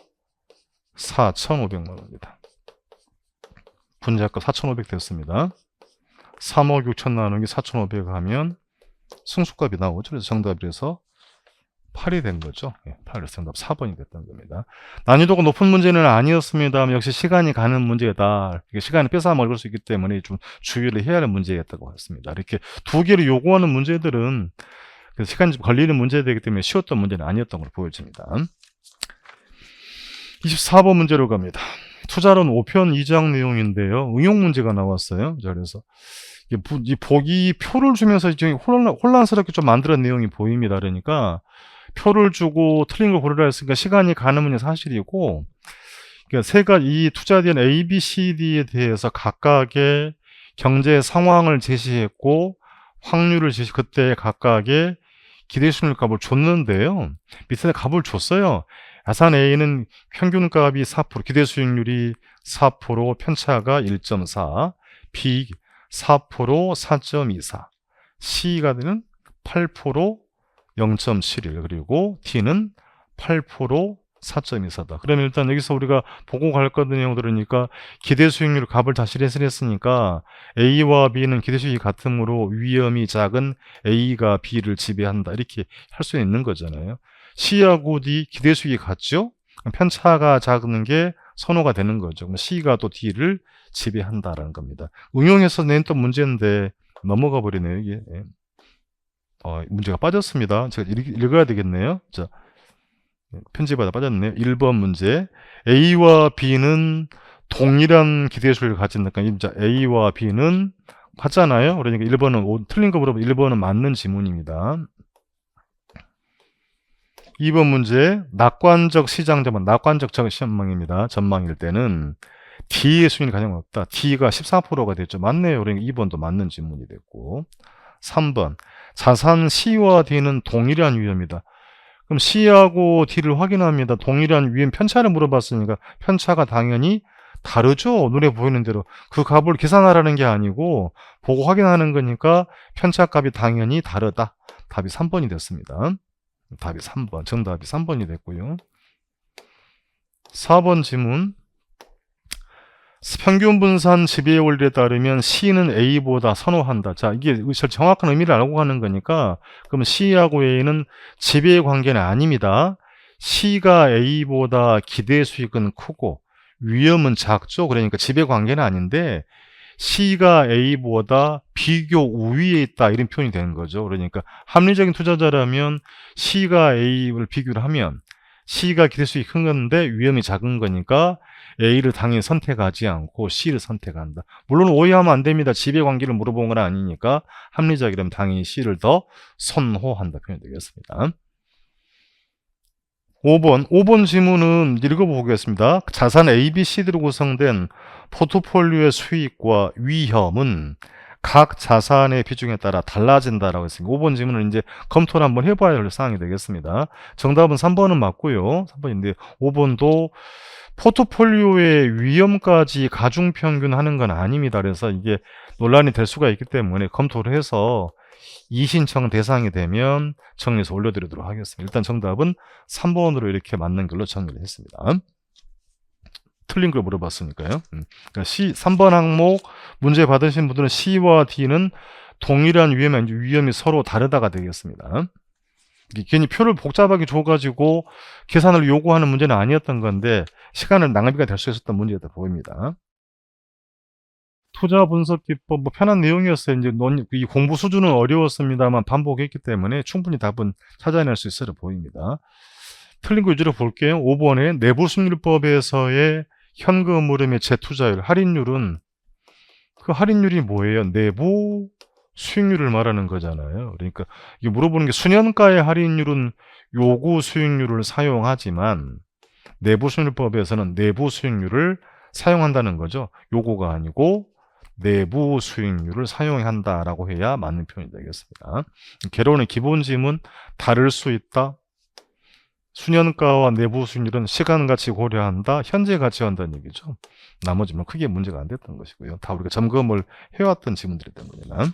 4,500만 원입니다. 분자가 4,500 됐습니다. 3억 6천 나누기 4,500 하면 승수값이 나오죠. 그래서 정답이라서 8이 된 거죠. 8. 정답 4번이 됐던 겁니다. 난이도가 높은 문제는 아니었습니다. 역시 시간이 가는 문제다. 시간이 뺏어 먹을 수 있기 때문에 좀 주의를 해야 하는 문제였다고 했습니다. 이렇게 두 개를 요구하는 문제들은 시간이 좀 걸리는 문제이기 때문에 쉬웠던 문제는 아니었던 걸로 보여집니다. 24번 문제로 갑니다. 투자론 5편 2장 내용인데요. 응용 문제가 나왔어요. 자, 그래서 이 보기 표를 주면서 혼란스럽게 좀 만들어낸 내용이 보입니다. 그러니까 표를 주고 틀린 걸 고르라 했으니까 시간이 가는 문제 사실이고, 그러니까 세 가지 이 투자된 A, B, C, D에 대해서 각각의 경제 상황을 제시했고 확률을 그때 각각의 기대수익률 값을 줬는데요. 밑에 값을 줬어요. 야산 A는 평균값이 4%, 기대수익률이 4%, 편차가 1.4, B 4%, 4.24, C가 되는 8%, 0.71, 그리고 D는 8%, 4.24다. 그러면 일단 여기서 우리가 보고 갈 것 내용들으니까 기대수익률 값을 다시 했으니까 A와 B는 기대수익이 같으므로 위험이 작은 A가 B를 지배한다. 이렇게 할 수 있는 거잖아요. C하고 D 기대수익이 같죠? 편차가 작은 게 선호가 되는 거죠. 그럼 C가 또 D를 지배한다라는 겁니다. 응용해서 냈던 문제인데 넘어가 버리네요. 이게 문제가 빠졌습니다. 제가 읽어야 되겠네요. 자, 편집하다 빠졌네요. 1번 문제. A와 B는 동일한 기대수익을 가진다니까 A와 B는 같잖아요. 그러니까 1번은 틀린 거 물어보면 1번은 맞는 지문입니다. 2번 문제, 낙관적 시장 전망, 낙관적 전망입니다. 전망일 때는 D의 수익률이 가장 높다. D가 14%가 됐죠. 맞네요. 그러니까 2번도 맞는 질문이 됐고. 3번, 자산 C와 D는 동일한 위험이다. 그럼 C하고 D를 확인합니다. 동일한 위험 편차를 물어봤으니까 편차가 당연히 다르죠. 눈에 보이는 대로. 그 값을 계산하라는 게 아니고 보고 확인하는 거니까 편차값이 당연히 다르다. 답이 3번이 됐습니다. 답이 3번. 정답이 3번이 됐고요. 4번 지문. 평균 분산 지배 원리에 따르면 C는 A보다 선호한다. 자, 이게 정확한 의미를 알고 가는 거니까, 그럼 C하고 A는 지배 관계는 아닙니다. C가 A보다 기대 수익은 크고 위험은 작죠. 그러니까 지배 관계는 아닌데 C가 A보다 비교 우위에 있다, 이런 표현이 되는 거죠. 그러니까 합리적인 투자자라면 C가 A를 비교를 하면 C가 기대 수익이 큰 건데 위험이 작은 거니까 A를 당연히 선택하지 않고 C를 선택한다. 물론 오해하면 안 됩니다. 지배 관계를 물어본 건 아니니까 합리적이라면 당연히 C를 더 선호한다 표현이 되겠습니다. 5번 지문은 읽어보겠습니다. 자산 A, B, C들로 구성된 포트폴리오의 수익과 위험은 각 자산의 비중에 따라 달라진다라고 했습니다. 5번 질문은 이제 검토를 한번 해봐야 할 사항이 되겠습니다. 정답은 3번은 맞고요. 3번인데 5번도 포트폴리오의 위험까지 가중평균하는 건 아닙니다. 그래서 이게 논란이 될 수가 있기 때문에 검토를 해서 이신청 대상이 되면 정리해서 올려드리도록 하겠습니다. 일단 정답은 3번으로 이렇게 맞는 걸로 정리를 했습니다. 틀린 걸 물어봤으니까요. 그러니까 3번 항목 문제 받으신 분들은 C와 D는 동일한 위험이 서로 다르다가 되겠습니다. 괜히 표를 복잡하게 줘가지고 계산을 요구하는 문제는 아니었던 건데 시간을 낭비가 될 수 있었던 문제였다 보입니다. 투자 분석 기법 편한 내용이었어요. 이제 이 공부 수준은 어려웠습니다만 반복했기 때문에 충분히 답은 찾아낼 수 있어 보입니다. 틀린 거 위주로 볼게요. 5번에 내부 수익률법에서의 현금 흐름의 재투자율, 할인율은 그 할인율이 뭐예요? 내부 수익률을 말하는 거잖아요. 그러니까 이게 물어보는 게 수년가의 할인율은 요구 수익률을 사용하지만 내부 수익률법에서는 내부 수익률을 사용한다는 거죠. 요구가 아니고 내부 수익률을 사용한다라고 해야 맞는 표현이 되겠습니다. 개론의 기본 지문 다를 수 있다. 수년가와 내부 수익률은 시간 가치 고려한다. 현재 가치 한다는 얘기죠. 나머지는 크게 문제가 안 됐던 것이고요. 다 우리가 점검을 해왔던 지문들이 때문에.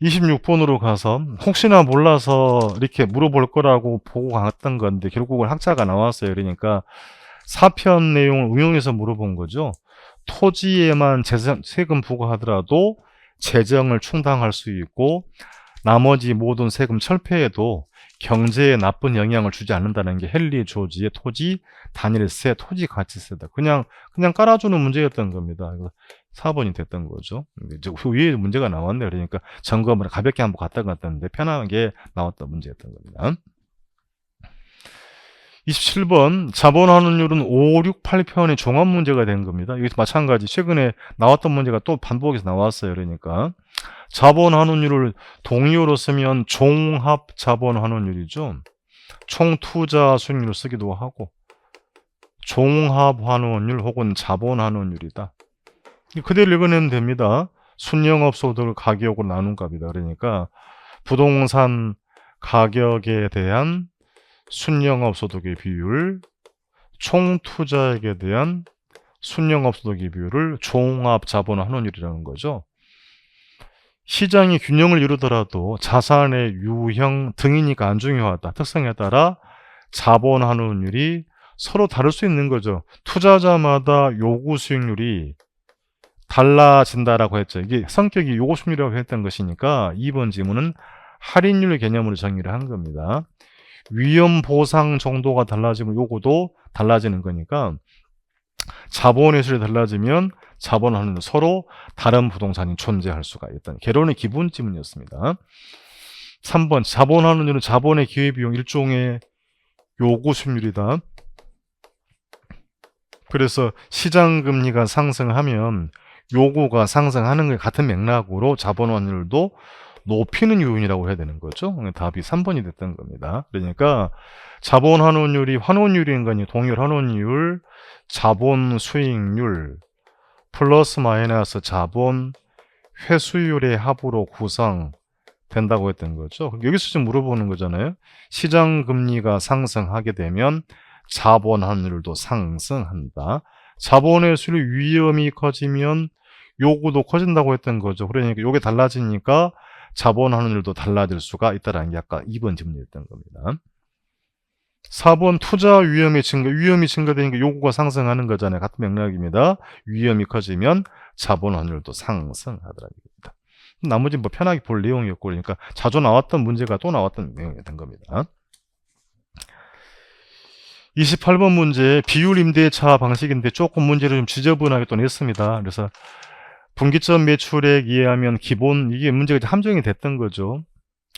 26번으로 가서 혹시나 몰라서 이렇게 물어볼 거라고 보고 갔던 건데 결국은 학자가 나왔어요. 그러니까 사편 내용을 응용해서 물어본 거죠. 토지에만 세금 부과하더라도 재정을 충당할 수 있고 나머지 모든 세금 철폐에도 경제에 나쁜 영향을 주지 않는다는 게 헨리 조지의 토지 단일세, 토지 가치세다. 그냥 깔아주는 문제였던 겁니다. 4번이 됐던 거죠. 이제 그 위에 문제가 나왔네요. 그러니까 점검을 가볍게 한번 갔다 갔다는데 편하게 나왔던 문제였던 겁니다. 27번 자본 환원율은 5, 6, 8편의 종합 문제가 된 겁니다. 여기서 마찬가지 최근에 나왔던 문제가 또 반복해서 나왔어요. 그러니까 자본 환원율을 동의어로 쓰면 종합 자본 환원율이죠. 총 투자 수익률을 쓰기도 하고 종합 환원율 혹은 자본 환원율이다. 그대로 읽어내면 됩니다. 순영업 소득을 가격으로 나눈 값이다. 그러니까 부동산 가격에 대한 순영업 소득의 비율, 총 투자액에 대한 순영업 소득의 비율을 종합 자본 환원율이라는 거죠. 시장이 균형을 이루더라도 자산의 유형 등이니까 안 중요하다. 특성에 따라 자본 환원율이 서로 다를 수 있는 거죠. 투자자마다 요구 수익률이 달라진다라고 했죠. 이게 성격이 요구 수익률이라고 했던 것이니까 2번 지문은 할인율 개념으로 정의를 한 겁니다. 위험 보상 정도가 달라지면 요구도 달라지는 거니까 자본의 수준이 달라지면 자본 환원율 서로 다른 부동산이 존재할 수가 있다는 개론의 기본 지문이었습니다. 3번 자본 환원율은 자본의 기회비용 일종의 요구 수익률이다. 그래서 시장 금리가 상승하면 요구가 상승하는 것 같은 맥락으로 자본 환율도 높이는 요인이라고 해야 되는 거죠. 답이 3번이 됐던 겁니다. 그러니까 자본 환원율이 환원율인 거니 동일 환원율, 자본 수익률 플러스 마이너스 자본 회수율의 합으로 구성된다고 했던 거죠. 여기서 좀 물어보는 거잖아요. 시장 금리가 상승하게 되면 자본 환율도 상승한다. 자본 회수율 위험이 커지면 요구도 커진다고 했던 거죠. 그러니까 요게 달라지니까 자본 환율도 달라질 수가 있다라는 게 아까 2번 질문이었던 겁니다. 4번 투자 위험이 증가되니까 요구가 상승하는 거잖아요. 같은 맥락입니다. 위험이 커지면 자본 환율도 상승하더라는 겁니다. 나머지 뭐 편하게 볼 내용이었고 그러니까 자주 나왔던 문제가 또 나왔던 내용이 된 겁니다. 28번 문제 비율 임대차 방식인데 조금 문제를 좀 지저분하게 또 냈습니다. 그래서 분기점 매출액 이해하면 기본 이게 문제가 함정이 됐던 거죠.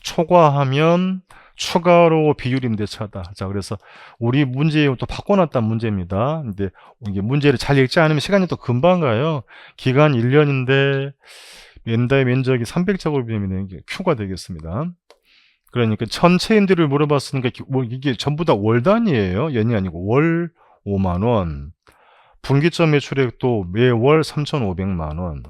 초과하면 추가로 비율 임대차다. 자, 그래서 우리 문제 또 바꿔놨단 문제입니다. 근데 이게 문제를 잘 읽지 않으면 시간이 또 금방 가요. 기간 1년인데 연달의 면적이 300제곱미터면 Q가 되겠습니다. 그러니까 전체 임대를 물어봤으니까 이게 전부 다 월 단위예요. 연이 아니고 월 5만 원. 분기점 매출액도 매월 3,500만 원.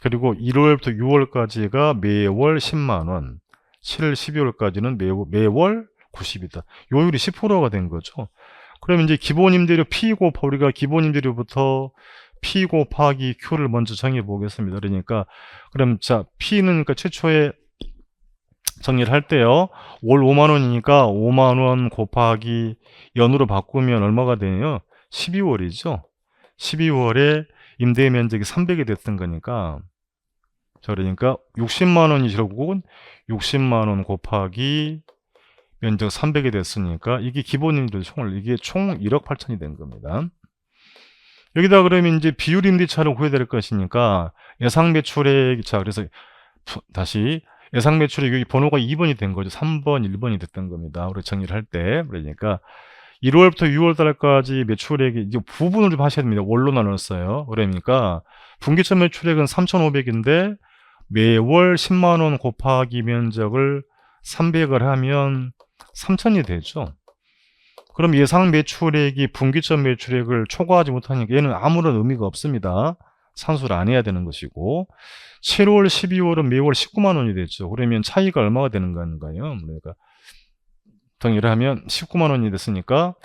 그리고 1월부터 6월까지가 매월 10만 원. 7월, 12월까지는 매월 90이다. 요율이 10%가 된 거죠. 그러면 이제 기본 임대료 P 곱하 우리가 기본 임대료부터 P 곱하기 Q를 먼저 정해 보겠습니다. 그러니까 그럼 자 P는 그러니까 최초에 정리를 할 때요. 월 5만 원이니까 5만 원 곱하기 연으로 바꾸면 얼마가 되나요? 12월이죠. 12월에 임대 면적이 300이 됐던 거니까 자 그러니까 60만 원이 결국은 60만 원 곱하기 면적 300이 됐으니까 이게 기본임대 이게 총 1억 8천이 된 겁니다. 여기다 그러면 이제 비율 임대차를 구해야 될 것이니까 예상 매출액 자 그래서 다시 예상 매출액 여기 번호가 2번이 된 거죠. 3번, 1번이 됐던 겁니다. 우리 정리를 할 때 그러니까 1월부터 6월 달까지 매출액이 이제 부분을 좀 하셔야 됩니다. 월로 나눴어요. 그러니까 분기점 매출액은 3,500인데 매월 10만 원 곱하기 면적을 300을 하면 3,000이 되죠. 그럼 예상 매출액이 분기점 매출액을 초과하지 못하니까 얘는 아무런 의미가 없습니다. 산수를 안 해야 되는 것이고 7월, 12월은 매월 19만 원이 됐죠. 그러면 차이가 얼마가 되는 건가요? 그러니까 정리를 하면 19만 원이 됐으니까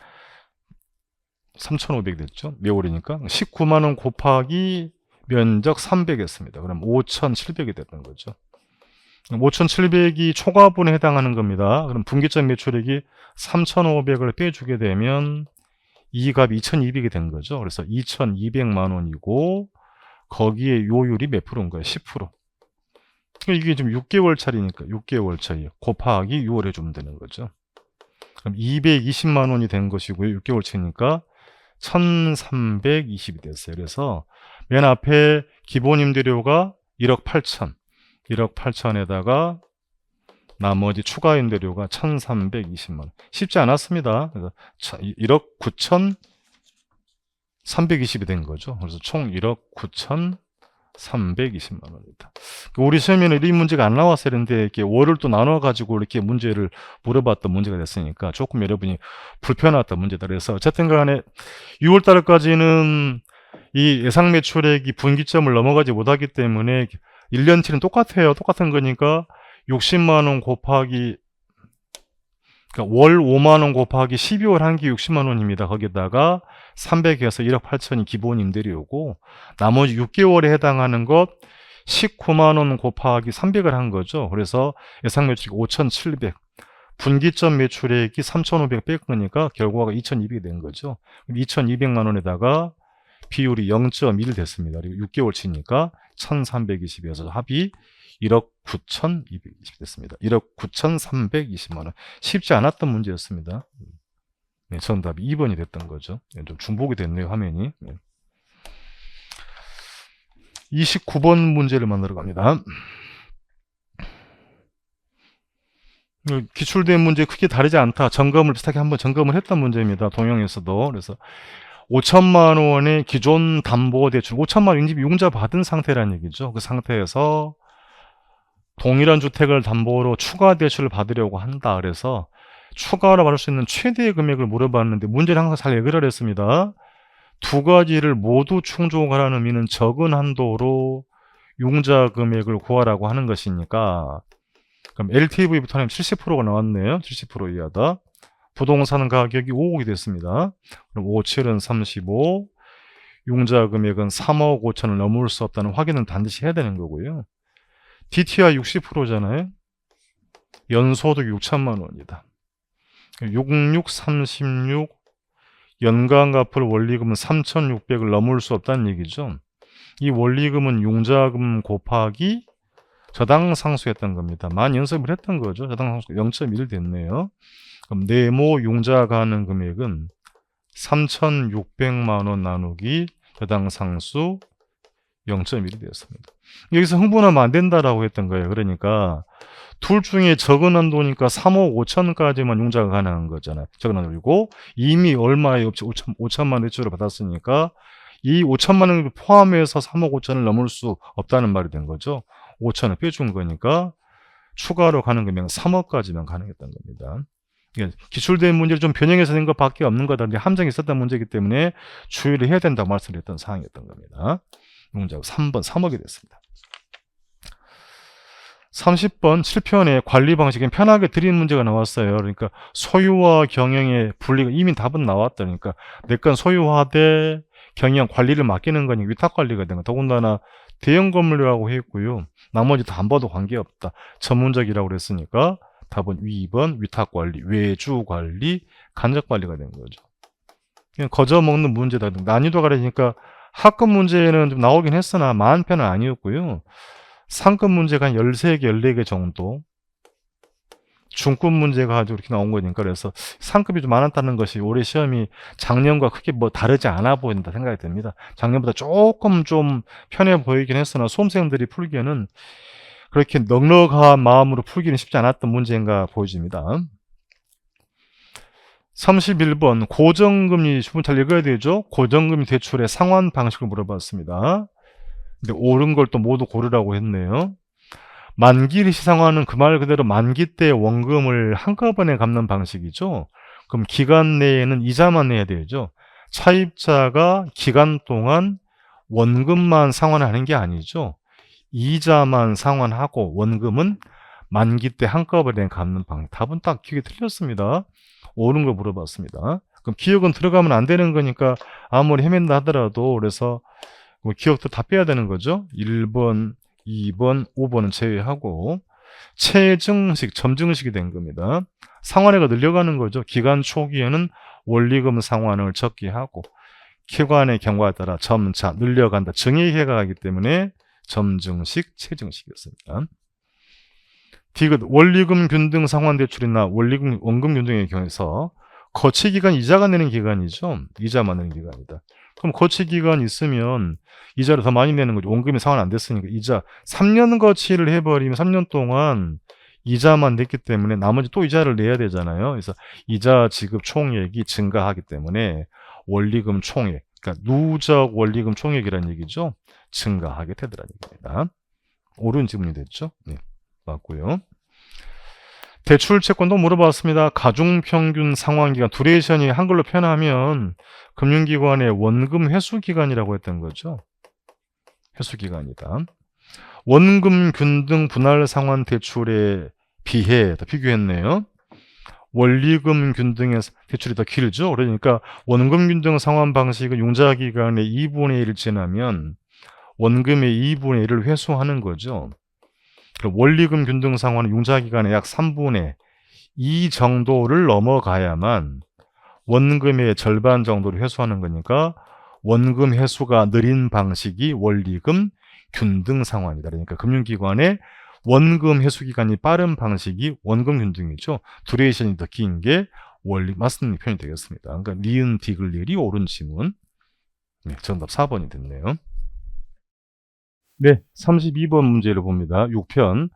3,500 됐죠. 매월이니까 19만 원 곱하기 면적 300이었습니다. 그럼 5,700이 됐던 거죠. 5,700이 초과분에 해당하는 겁니다. 그럼 분기점 매출액이 3,500을 빼주게 되면 이 값이 2,200이 된 거죠. 그래서 2,200만 원이고 거기에 요율이 몇 프로인 거예요? 10%. 이게 지금 6개월 차리니까 6개월 차이 곱하기 6월 해주면 되는 거죠. 그럼 220만 원이 된 것이고요. 6개월 차니까 1,320이 됐어요. 그래서 맨 앞에 기본 임대료가 1억 8천. 1억 8천에다가 나머지 추가 임대료가 1,320만 원. 쉽지 않았습니다. 그래서 1억 9,320이 된 거죠. 그래서 총 1억 9,320만 원이다. 우리 시험에는 이 문제가 안 나왔어야 했는데 이렇게 월을 또 나눠 가지고 이렇게 문제를 물어봤던 문제가 됐으니까 조금 여러분이 불편했던 문제다. 그래서 어쨌든 간에 6월 달까지는 이 예상 매출액이 분기점을 넘어가지 못하기 때문에 1년치는 똑같아요. 똑같은 거니까 60만 원 곱하기 그러니까 월 5만 원 곱하기 12월 한 게 60만 원입니다. 거기다가 300에서 1억 8천이 기본 임대료고 나머지 6개월에 해당하는 것 19만 원 곱하기 300을 한 거죠. 그래서 예상 매출액이 5,700 분기점 매출액이 3,500 뺄 거니까 결과가 2,200이 된 거죠. 2,200만 원에다가 비율이 0.1 됐습니다. 그리고 6개월치니까 1,320에서 합이 1억 9,220 됐습니다. 1억 9,320만 원. 쉽지 않았던 문제였습니다. 네, 정답이 2번이 됐던 거죠. 네, 좀 중복이 됐네요, 화면이. 네. 29번 문제를 만나러 갑니다. 기출된 문제 크게 다르지 않다. 점검을 비슷하게 한번 점검을 했던 문제입니다. 동영에서도. 그래서 5천만 원의 기존 담보대출, 5천만 원 융자 받은 상태라는 얘기죠. 그 상태에서 동일한 주택을 담보로 추가 대출을 받으려고 한다. 그래서 추가로 받을 수 있는 최대 금액을 물어봤는데 문제는 항상 잘 해결을 했습니다. 두 가지를 모두 충족하라는 의미는 적은 한도로 융자 금액을 구하라고 하는 것이니까, 그럼 LTV부터는 70%가 나왔네요. 70% 이하다. 부동산 가격이 5억이 됐습니다. 그럼 5, 7은 35, 융자 금액은 3억 5천을 넘을 수 없다는 확인은 반드시 해야 되는 거고요. DTI 60%잖아요. 연소득 6천만 원이다. 66, 36, 연간 갚을 원리금은 3,600을 넘을 수 없다는 얘기죠. 이 원리금은 융자금 곱하기 저당 상수였던 겁니다. 만 연습을 했던 거죠. 저당 상수 0.1 됐네요. 그럼 네모 융자 가는 금액은 3,600만 원 나누기 저당 상수 0.1이 되었습니다. 여기서 흥분하면 안 된다라고 했던 거예요. 그러니까 둘 중에 적은 한도니까 3억 5천까지만 융자가 가능한 거잖아요. 적은 한도이고 이미 얼마에 5천만 대출을 받았으니까 이 5천만 원을 포함해서 3억 5천을 넘을 수 없다는 말이 된 거죠. 5천을 빼준 거니까 추가로 가는 금액은 3억까지만 가능했던 겁니다. 기출된 문제를 좀 변형해서 낸 것밖에 없는 거다. 함정이 있었던 문제이기 때문에 주의를 해야 된다고 말씀드렸던 사항이었던 겁니다. 융자가 3번 3억이 됐습니다. 30번 7편에 관리 방식은 편하게 드리는 문제가 나왔어요. 그러니까 소유와 경영의 분리가 이미 답은 나왔다. 그러니까 내 건 소유화돼 경영 관리를 맡기는 거니까 위탁 관리가 되는 거. 더군다나 대형 건물이라고 했고요. 나머지 다 안 봐도 관계없다. 전문적이라고 그랬으니까 답은 2번 위탁 관리, 외주 관리, 간접 관리가 된 거죠. 그냥 거저 먹는 문제다. 난이도가 그러니까 하급 문제는 좀 나오긴 했으나 많은 편은 아니었고요. 상급 문제가 한 13개, 14개 정도. 중급 문제가 아주 이렇게 나온 거니까 그래서 상급이 좀 많았다는 것이 올해 시험이 작년과 크게 뭐 다르지 않아 보인다 생각이 듭니다. 작년보다 조금 좀 편해 보이긴 했으나 수험생들이 풀기에는 그렇게 넉넉한 마음으로 풀기는 쉽지 않았던 문제인가 보여집니다. 31번 고정금리 주문 잘 읽어야 되죠. 고정금리 대출의 상환 방식을 물어봤습니다. 근데 옳은 걸 또 모두 고르라고 했네요. 만기를 시상하는 그 말 그대로 만기 때 원금을 한꺼번에 갚는 방식이죠. 그럼 기간 내에는 이자만 내야 되죠. 차입자가 기간 동안 원금만 상환하는 게 아니죠. 이자만 상환하고 원금은 만기 때 한꺼번에 갚는 방식. 답은 딱 기억이 틀렸습니다. 옳은 걸 물어봤습니다. 그럼 기억은 들어가면 안 되는 거니까 아무리 헤맨다 하더라도 그래서 기억도 다 빼야 되는 거죠. 1번, 2번, 5번은 제외하고 체증식, 점증식이 된 겁니다. 상환액가 늘려가는 거죠. 기간 초기에는 원리금 상환을 적게 하고 기간의 경과에 따라 점차 늘려간다. 증액해가 가기 때문에 점증식, 체증식이었습니다. 디귿, 원리금 균등 상환 대출이나 원리금 원금 균등의 경우에서 거치 기간 이자가 내는 기간이죠. 이자만 내는 기간이다. 그럼 거치 기간 있으면 이자를 더 많이 내는 거죠. 원금이 상환 안 됐으니까 이자 3년 거치를 해버리면 3년 동안 이자만 냈기 때문에 나머지 또 이자를 내야 되잖아요. 그래서 이자 지급 총액이 증가하기 때문에 원리금 총액, 그러니까 누적 원리금 총액이라는 얘기죠. 증가하게 되더라는 얘기입니다. 옳은 질문이 됐죠? 네, 맞고요. 대출 채권도 물어봤습니다. 가중평균 상환기간, 두레이션이 한글로 표현하면 금융기관의 원금 회수기간이라고 했던 거죠. 회수기간이다. 원금 균등 분할 상환 대출에 비해 더 비교했네요. 원리금 균등의 대출이 더 길죠. 그러니까 원금 균등 상환 방식은 융자기간의 2분의 1을 지나면 원금의 2분의 1을 회수하는 거죠. 원리금 균등 상환은 융자기간의 약 3분의 2 정도를 넘어가야만 원금의 절반 정도를 회수하는 거니까 원금 회수가 느린 방식이 원리금 균등 상환이다. 그러니까 금융기관의 원금 회수 기간이 빠른 방식이 원금 균등이죠. 두레이션이 더 긴 게 원리 맞는 표현이 되겠습니다. 그러니까 니은 디글리엘이 옳은 지문. 네, 정답 4번이 됐네요. 네, 32번 문제를 봅니다. 6편.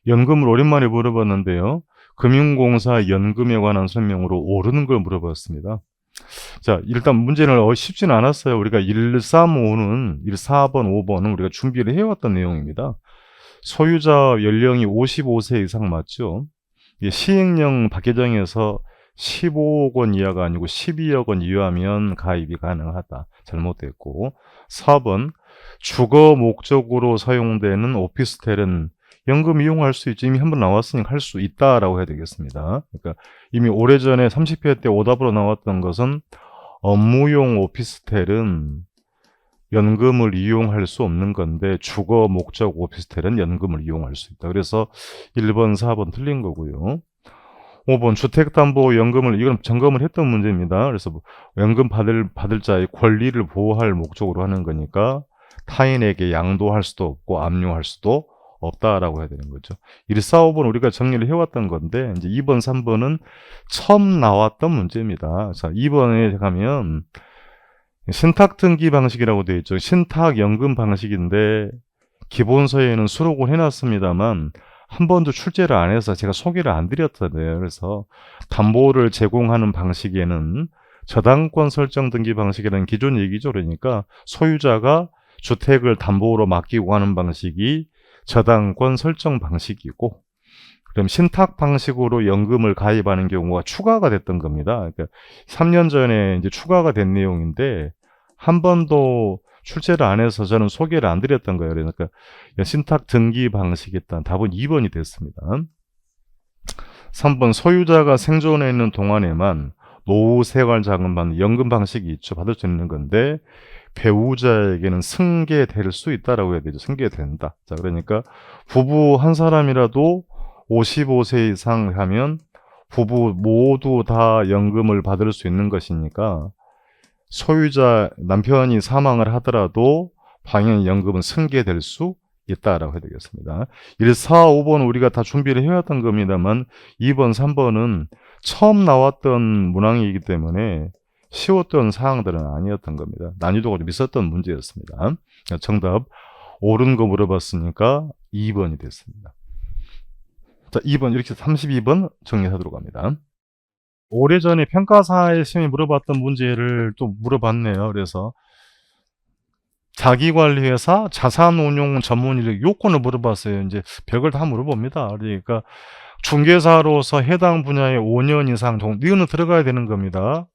연금을 오랜만에 물어봤는데요. 금융공사 연금에 관한 설명으로 옳은 걸 물어봤습니다. 자, 일단 문제는 쉽지는 않았어요. 우리가 1, 3, 5는 1, 4번, 5번은 우리가 준비를 해왔던 내용입니다. 소유자 연령이 55세 이상 맞죠? 이게 시행령 박개정에서 15억 원 이하가 아니고 12억 원 이하면 가입이 가능하다. 잘못됐고. 4번 주거 목적으로 사용되는 오피스텔은 연금 이용할 수 있죠. 이미 한번 나왔으니까 할 수 있다라고 해야 되겠습니다. 그러니까 이미 오래전에 30회 때 오답으로 나왔던 것은 업무용 오피스텔은 연금을 이용할 수 없는 건데 주거 목적 오피스텔은 연금을 이용할 수 있다. 그래서 1번, 4번 틀린 거고요. 5번 주택담보연금을 이건 점검을 했던 문제입니다. 그래서 연금 받을 자의 권리를 보호할 목적으로 하는 거니까 타인에게 양도할 수도 없고 압류할 수도 없다라고 해야 되는 거죠. 1, 4, 5번 우리가 정리를 해왔던 건데 이제 2번, 3번은 처음 나왔던 문제입니다. 자, 2번에 가면 신탁 등기 방식이라고 되어 있죠. 신탁 연금 방식인데 기본서에는 수록을 해놨습니다만 한 번도 출제를 안 해서 제가 소개를 안 드렸잖아요. 그래서 담보를 제공하는 방식에는 저당권 설정 등기 방식이라는 기존 얘기죠. 그러니까 소유자가 주택을 담보로 맡기고 하는 방식이 저당권 설정 방식이고, 그럼 신탁 방식으로 연금을 가입하는 경우가 추가가 됐던 겁니다. 그러니까 3년 전에 이제 추가가 된 내용인데 한 번도 출제를 안 해서 저는 소개를 안 드렸던 거예요. 그러니까 신탁 등기 방식에 따른 답은 2번이 됐습니다. 3번 소유자가 생존해 있는 동안에만 노후 생활 자금 받는 연금 방식이 있죠. 받을 수 있는 건데 배우자에게는 승계될 수 있다라고 해야 되죠. 승계된다. 자, 그러니까 부부 한 사람이라도 55세 이상 하면 부부 모두 다 연금을 받을 수 있는 것이니까 소유자 남편이 사망을 하더라도 방향연금은 승계될 수 있다라고 해야 되겠습니다. 1, 4, 5번 우리가 다 준비를 해왔던 겁니다만 2번, 3번은 처음 나왔던 문항이기 때문에 쉬웠던 사항들은 아니었던 겁니다. 난이도가 좀 있었던 문제였습니다. 정답 옳은 거 물어봤으니까 2번이 됐습니다. 자, 2번 이렇게 32번 정리하도록 합니다. 오래전에 평가사의 시험에 물어봤던 문제를 또 물어봤네요. 그래서 자기관리회사 자산운용 전문인력 요건을 물어봤어요. 이제 별걸 다 물어봅니다. 그러니까 중개사로서 해당 분야에 5년 이상 니은은 들어가야 되는 겁니다.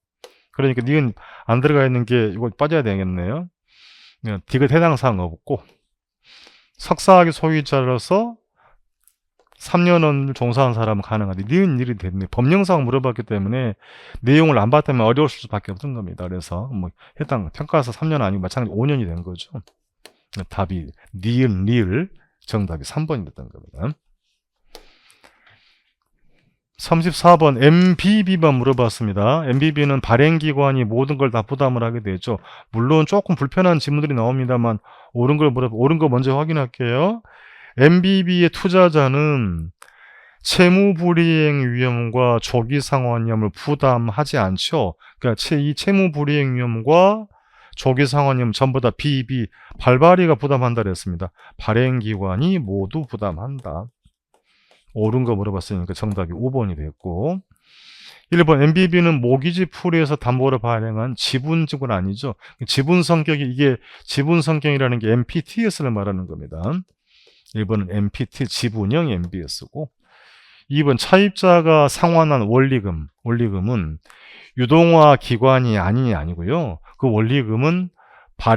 그러니까 니은 안 들어가 있는 게 이거 빠져야 되겠네요. 디귿 해당 사항 없고 석사학위 소유자로서 3년을 종사한 사람은 가능하다. 니은 일이 됐네. 법령상 물어봤기 때문에 내용을 안 봤다면 어려웠을 수밖에 없는 겁니다. 그래서 뭐 해당 평가서 3년 아니고 마찬가지 5년이 된 거죠. 답이 니은 리을 정답이 3번이 됐던 겁니다. 34번 MBB만 물어봤습니다. MBB는 발행기관이 모든 걸 다 부담을 하게 되죠. 물론 조금 불편한 질문들이 나옵니다만 옳은 거 먼저 확인할게요. MBB의 투자자는 채무불이행 위험과 조기상환위험을 부담하지 않죠. 그러니까 이 채무불이행 위험과 조기상환위험 전부 다 BB 발발이가 부담한다 그랬습니다. 발행기관이 모두 부담한다. 옳은 거 물어봤으니까 정답이 5번이 됐고 1번 MBB는 모기지 풀이에서 담보를 발행한 지분증은 아니죠. 지분 성격이 이게 지분 성격이라는 게 MPTS를 말하는 겁니다. 1번은 MPT 지분형 MBS고 2번 차입자가 상환한 원리금은 유동화 기관이 아니고요. 그 원리금은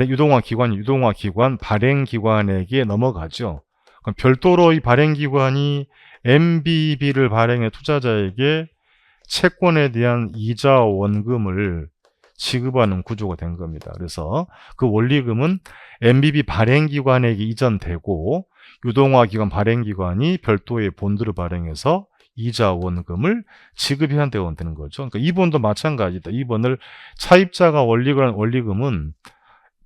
유동화 기관 발행기관에게 넘어가죠. 그럼 별도로 이 발행기관이 MBB를 발행해 투자자에게 채권에 대한 이자 원금을 지급하는 구조가 된 겁니다. 그래서 그 원리금은 MBB 발행기관에게 이전되고 유동화기관 발행기관이 별도의 본드를 발행해서 이자 원금을 지급해야 되는 거죠. 그러니까 2번도 마찬가지다. 2번을 차입자가 원리금은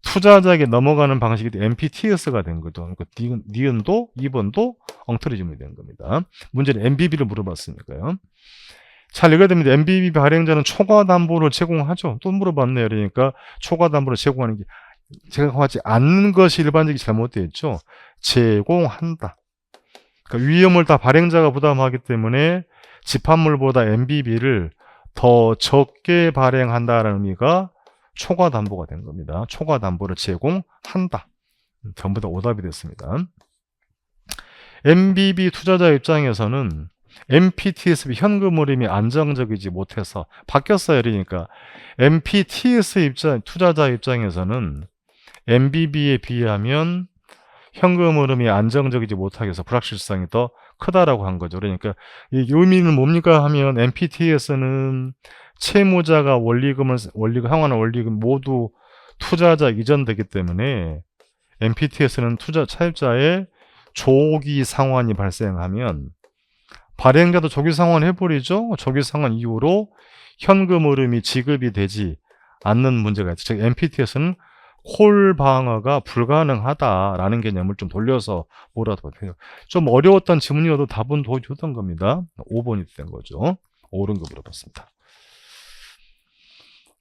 투자자에게 넘어가는 방식이 MPTS가 된 거죠. 그러니까 니은도 2번도 엉터리즘이 된 겁니다. 문제는 MBB를 물어봤으니까요. 잘 읽어야 됩니다. MBB 발행자는 초과 담보를 제공하죠. 또 물어봤네요. 그러니까 초과 담보를 제공하는 게 제공하지 않는 것이 일반적이 잘못되어 있죠. 제공한다. 그러니까 위험을 다 발행자가 부담하기 때문에 집합물보다 MBB를 더 적게 발행한다는 의미가 초과 담보가 된 겁니다. 초과 담보를 제공한다. 전부 다 오답이 됐습니다. MBB 투자자 입장에서는 MPTS 현금 흐름이 안정적이지 못해서 바뀌었어요. 그러니까 MPTS 투자자 입장에서는 MBB에 비하면 현금 흐름이 안정적이지 못하게 해서 불확실성이 더 크다라고 한 거죠. 그러니까 이 의미는 뭡니까 하면 MPTS는 채무자가 상환한 원리금 모두 투자자 이전되기 때문에 MPTS는 차입자의 조기 상환이 발생하면 발행자도 조기 상환 해버리죠. 조기 상환 이후로 현금 흐름이 지급이 되지 않는 문제가 있죠. 즉 MPTS는 콜 방어가 불가능하다라는 개념을 좀 돌려서 뭐라도 해요. 좀 어려웠던 지문이어도 답은 도와주던 겁니다. 5번이 된 거죠. 옳은 거 물어봤습니다.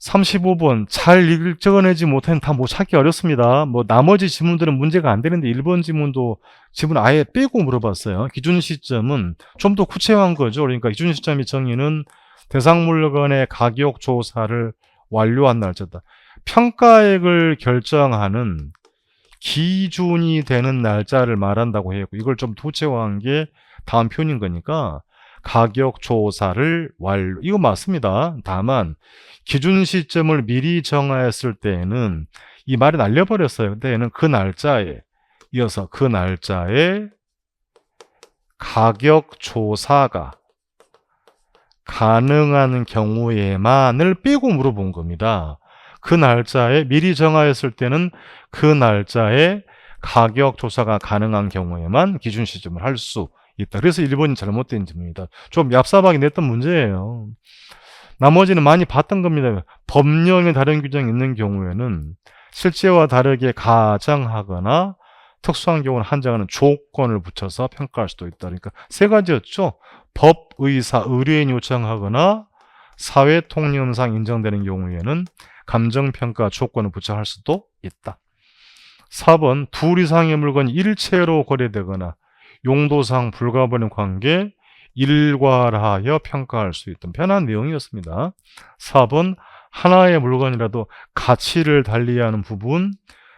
35번 잘 적어내지 못한 다 뭐 찾기 어렵습니다. 뭐 나머지 지문들은 문제가 안 되는데 1번 지문 아예 빼고 물어봤어요. 기준 시점은 좀 더 구체화한 거죠. 그러니까 기준 시점의 정의는 대상 물건의 가격 조사를 완료한 날짜다. 평가액을 결정하는 기준이 되는 날짜를 말한다고 했고 이걸 좀 구체화한 게 다음 표현인 거니까 가격 조사를 완료. 이거 맞습니다. 다만 기준 시점을 미리 정하였을 때에는 이 말이 날려버렸어요. 그때는 그 날짜에 이어서 그 날짜에 가격 조사가 가능한 경우에만을 빼고 물어본 겁니다. 그 날짜에 미리 정하였을 때는 그 날짜에 가격 조사가 가능한 경우에만 기준 시점을 할 수 있다. 그래서 1번이 잘못된 질문입니다. 좀 얍삽하게 냈던 문제예요. 나머지는 많이 봤던 겁니다. 법령에 다른 규정이 있는 경우에는 실제와 다르게 가정하거나 특수한 경우는 한정하는 조건을 붙여서 평가할 수도 있다. 그러니까 세 가지였죠. 법, 의사, 의뢰인이 요청하거나 사회 통념상 인정되는 경우에는 감정평가 조건을 붙여할 수도 있다. 4번 둘 이상의 물건이 일체로 거래되거나 용도상 불가분의 관계 일괄하여 평가할 수 있던 편한 내용이었습니다. 4번 하나의 물건이라도 가치를 달리하는 부분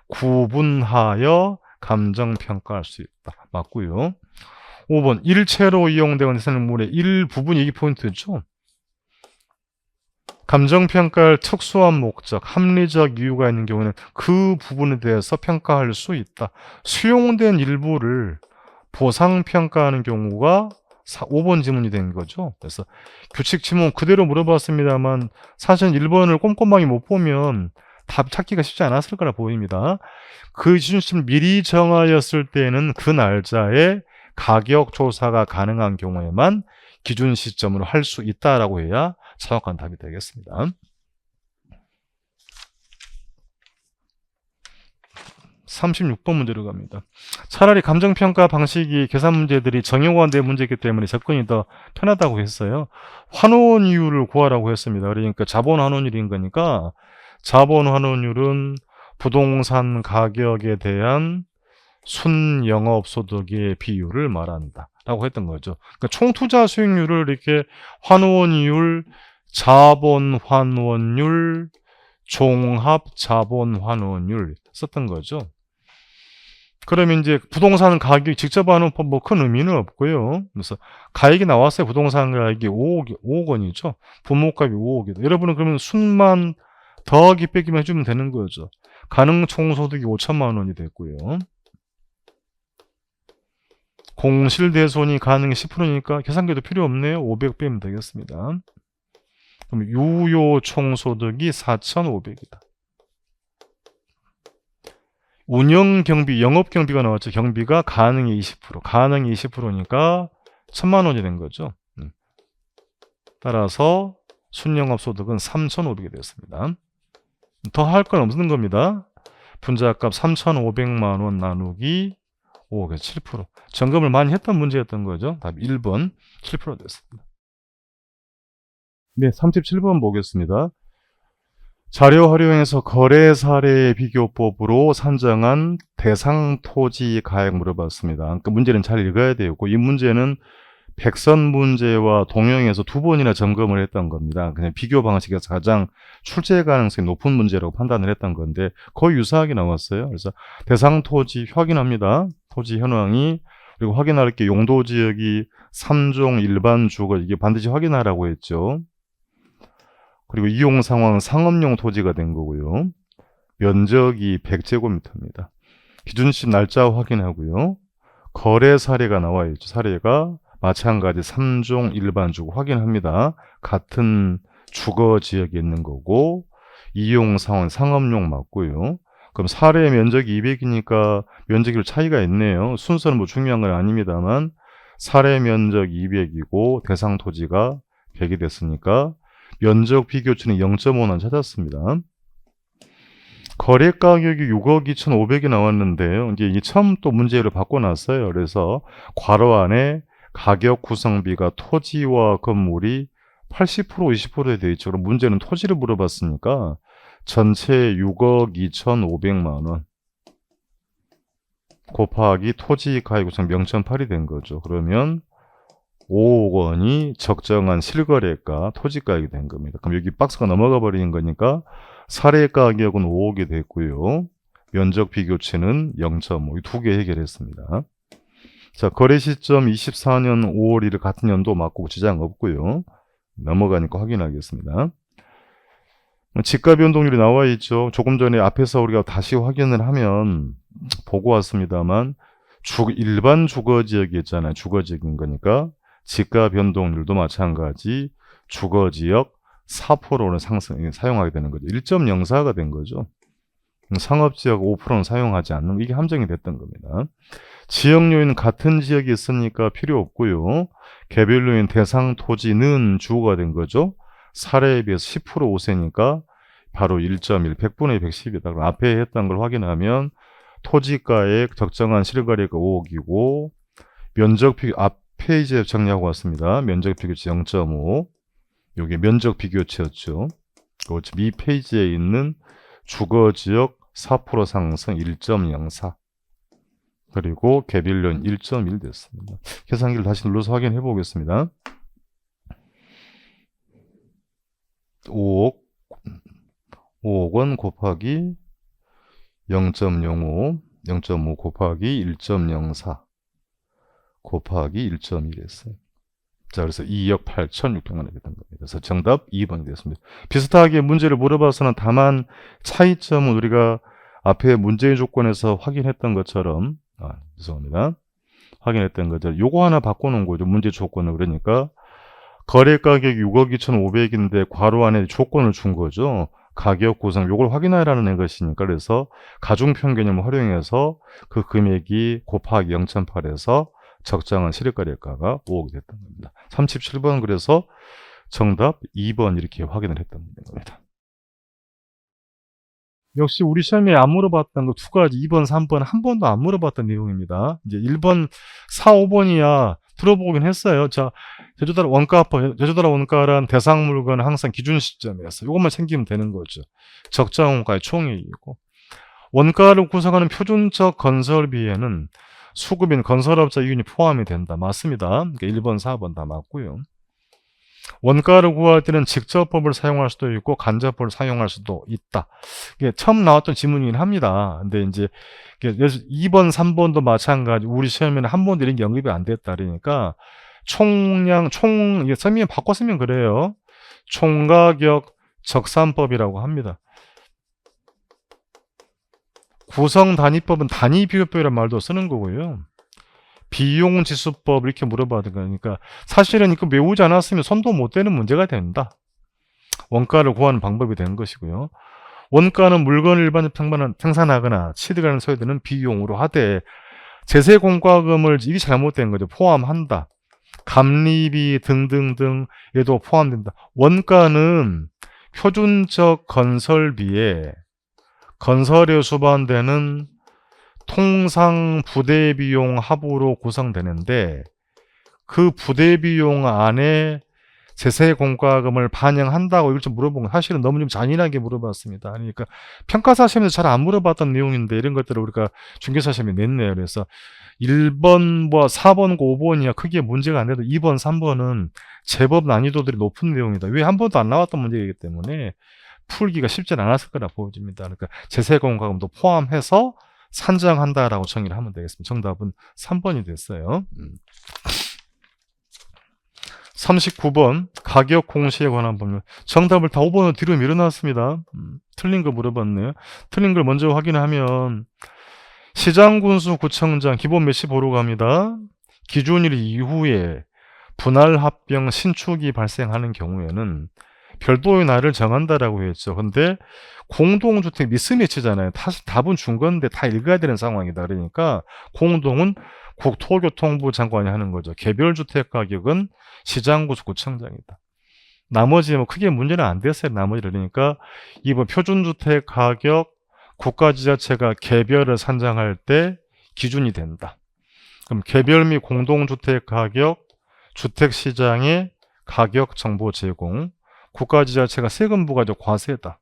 구분하여 감정평가할 수 있다. 맞고요. 5번 일체로 이용되는 물의 일부분 이게 포인트죠. 감정평가할 특수한 목적, 합리적 이유가 있는 경우는 그 부분에 대해서 평가할 수 있다. 수용된 일부를 보상평가하는 경우가 5번 지문이 된 거죠. 그래서 규칙 지문 그대로 물어봤습니다만 사실 1번을 꼼꼼하게 못 보면 답 찾기가 쉽지 않았을 거라 보입니다. 그 기준점 미리 정하였을 때는 그 날짜에 가격 조사가 가능한 경우에만 기준 시점으로 할 수 있다라고 해야 정확한 답이 되겠습니다. 36번 문제로 갑니다. 차라리 감정평가 방식이 계산 문제들이 정형화된 문제이기 때문에 접근이 더 편하다고 했어요. 환원이율을 구하라고 했습니다. 그러니까 자본 환원율인 거니까 자본 환원율은 부동산 가격에 대한 순영업소득의 비율을 말한다 라고 했던 거죠. 그러니까 총투자 수익률을 이렇게 환원이율, 자본 환원율, 종합 자본 환원율 썼던 거죠. 그러면 이제 부동산 가격이 직접 하는 뭐 큰 의미는 없고요. 그래서 가액이 나왔어요. 부동산 가격이 5억 원이죠. 부모값이 5억이다. 여러분은 그러면 순만 더하기 빼기만 해주면 되는 거죠. 가능 총소득이 5천만 원이 됐고요. 공실대손이 가능이 10%니까 계산기도 필요 없네요. 500 빼면 되겠습니다. 그럼 유효 총소득이 4,500이다. 운영경비, 영업경비가 나왔죠. 경비가 가능이 20%. 가능이 20%니까 1,000만 원이 된 거죠. 따라서 순영업소득은 3,500이 되었습니다. 더 할 건 없는 겁니다. 분자값 3,500만 원 나누기 5가 7%. 점검을 많이 했던 문제였던 거죠. 답 1번 7% 됐습니다. 네, 37번 보겠습니다. 자료 활용해서 거래 사례 비교법으로 산정한 대상 토지 가액 물어봤습니다. 그러니까 문제는 잘 읽어야 되고 이 문제는 백선 문제와 동형에서 2번이나 점검을 했던 겁니다. 그냥 비교 방식에서 가장 출제 가능성이 높은 문제라고 판단을 했던 건데 거의 유사하게 나왔어요. 그래서 대상 토지 확인합니다. 토지 현황이 그리고 확인할 게 용도 지역이 3종 일반 주거 이게 반드시 확인하라고 했죠. 그리고 이용 상황 상업용 토지가 된 거고요. 면적이 100제곱미터입니다. 기준시 날짜 확인하고요. 거래 사례가 나와 있죠. 사례가 마찬가지 3종 일반 주거 확인합니다. 같은 주거 지역에 있는 거고 이용 상황 상업용 맞고요. 그럼 사례 면적이 200이니까 면적이 차이가 있네요. 순서는 뭐 중요한 건 아닙니다만 사례 면적 200이고 대상 토지가 100이 됐으니까 면적 비교치는 0.5는 찾았습니다. 거래 가격이 6억 2,500이 나왔는데요. 이제 처음 또 문제를 바꿔놨어요. 그래서 괄호 안에 가격 구성비가 토지와 건물이 80% 20%에 되어 있죠. 그럼 문제는 토지를 물어봤으니까 전체 6억 2,500만 원 곱하기 토지 가격 구성 0.8이 된 거죠. 그러면 5억 원이 적정한 실거래가 토지 가격이 된 겁니다. 그럼 여기 박스가 넘어가 버리는 거니까 사례 가격은 5억이 됐고요. 면적 비교치는 0.5. 이 두 개 해결했습니다. 자, 거래 시점 24년 5월 1일 같은 연도 맞고 지장 없고요. 넘어가니까 확인하겠습니다. 지가 변동률이 나와 있죠. 조금 전에 앞에서 우리가 다시 확인을 하면 보고 왔습니다만 일반 주거지역이 있잖아요. 주거지역인 거니까 지가 변동률도 마찬가지 주거지역 4%는 사용하게 되는 거죠. 1.04가 된 거죠. 상업지역 5%는 사용하지 않는 이게 함정이 됐던 겁니다. 지역 요인 같은 지역이 있으니까 필요 없고요. 개별 요인 대상 토지는 주어가 된 거죠. 사례에 비해서 10% 오세니까 바로 1.1, 100분의 110이다. 그럼 앞에 했던 걸 확인하면 토지가액 적정한 실거래가 5억이고 면적 비교 앞 페이지에 정리하고 왔습니다. 면적 비교치 0.5. 이게 면적 비교치였죠. 이 페이지에 있는 주거지역 4% 상승 1.04. 그리고 개별련 1.1 됐습니다. 계산기를 다시 눌러서 확인해 보겠습니다. 5억 원 곱하기 0.05 0.5 곱하기 1.04 곱하기 1.1 했어요. 자, 그래서 2억 8,600만 원이 됐던 겁니다. 그래서 정답 2번이 됐습니다. 비슷하게 문제를 물어봐서는 다만 차이점은 우리가 앞에 문제의 조건에서 확인했던 것처럼 죄송합니다. 확인했던 것처럼 요거 하나 바꿔놓은 거죠. 문제 조건을. 그러니까 거래 가격이 6억 2,500인데 괄호 안에 조건을 준 거죠. 가격 구성 요걸 확인하라는 것이니까 그래서 가중평 개념을 활용해서 그 금액이 곱하기 0.8에서 적정한 실거래가가 5억이 됐던 겁니다. 37번 그래서 정답 2번 이렇게 확인을 했던 겁니다. 역시 우리 시험에 안 물어봤던 거 두 가지 2번, 3번 한 번도 안 물어봤던 내용입니다. 이제 1번, 4, 5번이야 들어보긴 했어요. 자, 제조달 원가란 대상 물건은 항상 기준 시점에서 이것만 챙기면 되는 거죠. 적정 원가의 총액이고 원가를 구성하는 표준적 건설비에는 수급인 건설업자 이윤이 포함이 된다. 맞습니다. 그러니까 1번, 4번 다 맞고요. 원가를 구할 때는 직접법을 사용할 수도 있고 간접법을 사용할 수도 있다. 이게 처음 나왔던 지문이긴 합니다. 근데 이제 2번, 3번도 마찬가지. 우리 시험에는 한 번도 이런 게 언급이 안 됐다. 그러니까 이게 쓰면 바꿔 쓰면 그래요. 총가격 적산법이라고 합니다. 구성단위법은 단위비교법이라는 말도 쓰는 거고요. 비용지수법 이렇게 물어봐도 그러니까 사실은 이거 외우지 않았으면 손도 못 대는 문제가 된다. 원가를 구하는 방법이 되는 것이고요. 원가는 물건을 일반적으로 생산하거나 취득하는 소요되는 비용으로 하되 제세 공과금을 이게 잘못된 거죠. 포함한다. 감리비 등등등 에도 포함된다. 원가는 표준적 건설비에 건설에 수반되는 통상 부대비용 합으로 구성되는데 그 부대비용 안에 제세 공과금을 반영한다고 이걸 좀 물어본 건 사실은 너무 좀 잔인하게 물어봤습니다. 그러니까 평가사 시험에서 잘 안 물어봤던 내용인데 이런 것들을 우리가 중개사 시험에 냈네요. 그래서 1번, 4번, 5번이야 크게 문제가 안 돼도 2번, 3번은 제법 난이도들이 높은 내용이다. 왜 한 번도 안 나왔던 문제이기 때문에 풀기가 쉽지 않았을 거라 보여집니다. 그러니까 제세 공과금도 포함해서 산정한다라고 정의를 하면 되겠습니다. 정답은 3번이 됐어요. 39번 가격 공시에 관한 법률. 정답을 다 5번으로 뒤로 밀어놨습니다. 틀린 거 물어봤네요. 틀린 걸 먼저 확인하면 시장군수 구청장 기본 매시 보러 갑니다. 기준일 이후에 분할 합병 신축이 발생하는 경우에는 별도의 날을 정한다라고 했죠. 근데 공동주택 미스매치잖아요. 사실 답은 준 건데 다 읽어야 되는 상황이다. 그러니까 공동은 국토교통부 장관이 하는 거죠. 개별주택 가격은 시장군수 구청장이다. 나머지 뭐 크게 문제는 안 됐어요. 나머지를. 그러니까 이번 표준주택 가격 국가지자체가 개별을 산정할 때 기준이 된다. 그럼 개별 및 공동주택 가격, 주택시장의 가격 정보 제공, 국가지자체가 세금 부과적 과세다.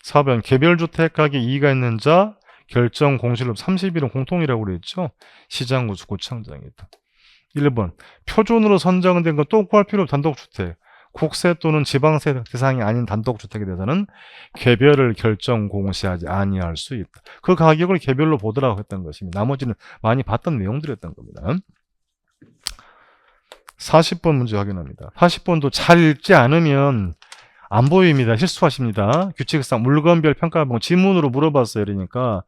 4번 개별주택 가격 이의가 있는 자 결정 공실로 30일은 공통이라고 그랬죠. 시장군수 구청장이다. 1번 표준으로 선정된 건 또 구할 필요 없는 단독주택. 국세 또는 지방세 대상이 아닌 단독주택에 대해서는 개별을 결정 공시하지 아니할 수 있다. 그 가격을 개별로 보더라고 했던 것입니다. 나머지는 많이 봤던 내용들이었던 겁니다. 40번 문제 확인합니다. 40번도 잘 읽지 않으면 안 보입니다. 실수하십니다. 규칙상 물건별 평가봉 지문으로 물어봤어요. 그러니까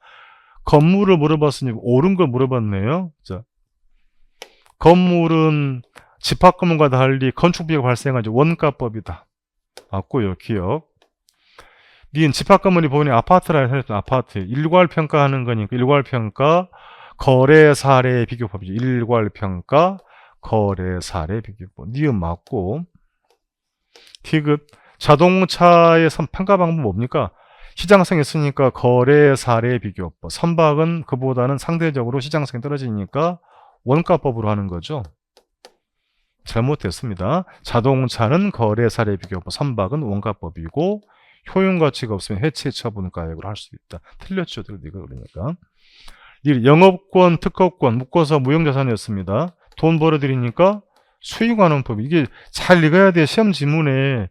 건물을 물어봤으니 옳은 걸 물어봤네요. 자, 건물은 집합건물과 달리 건축비가 발생하지 원가법이다. 맞고요. 기억. 니은 집합건물이 보이는 아파트라 했던 아파트. 일괄평가하는 거니까 일괄평가 거래 사례 비교법이죠. 일괄평가 거래 사례 비교법. 니은 맞고. 티귿. 자동차의 평가 방법 뭡니까? 시장성이 있으니까 거래 사례 비교법. 선박은 그보다는 상대적으로 시장성이 떨어지니까 원가법으로 하는 거죠. 잘못됐습니다. 자동차는 거래 사례 비교법, 선박은 원가법이고 효용 가치가 없으면 해체 처분 가액으로 할 수 있다. 틀렸죠, 이거 그러니까. 영업권, 특허권 묶어서 무형자산이었습니다. 돈 벌어들이니까 수익환원법. 이게 잘 읽어야 돼. 시험 지문에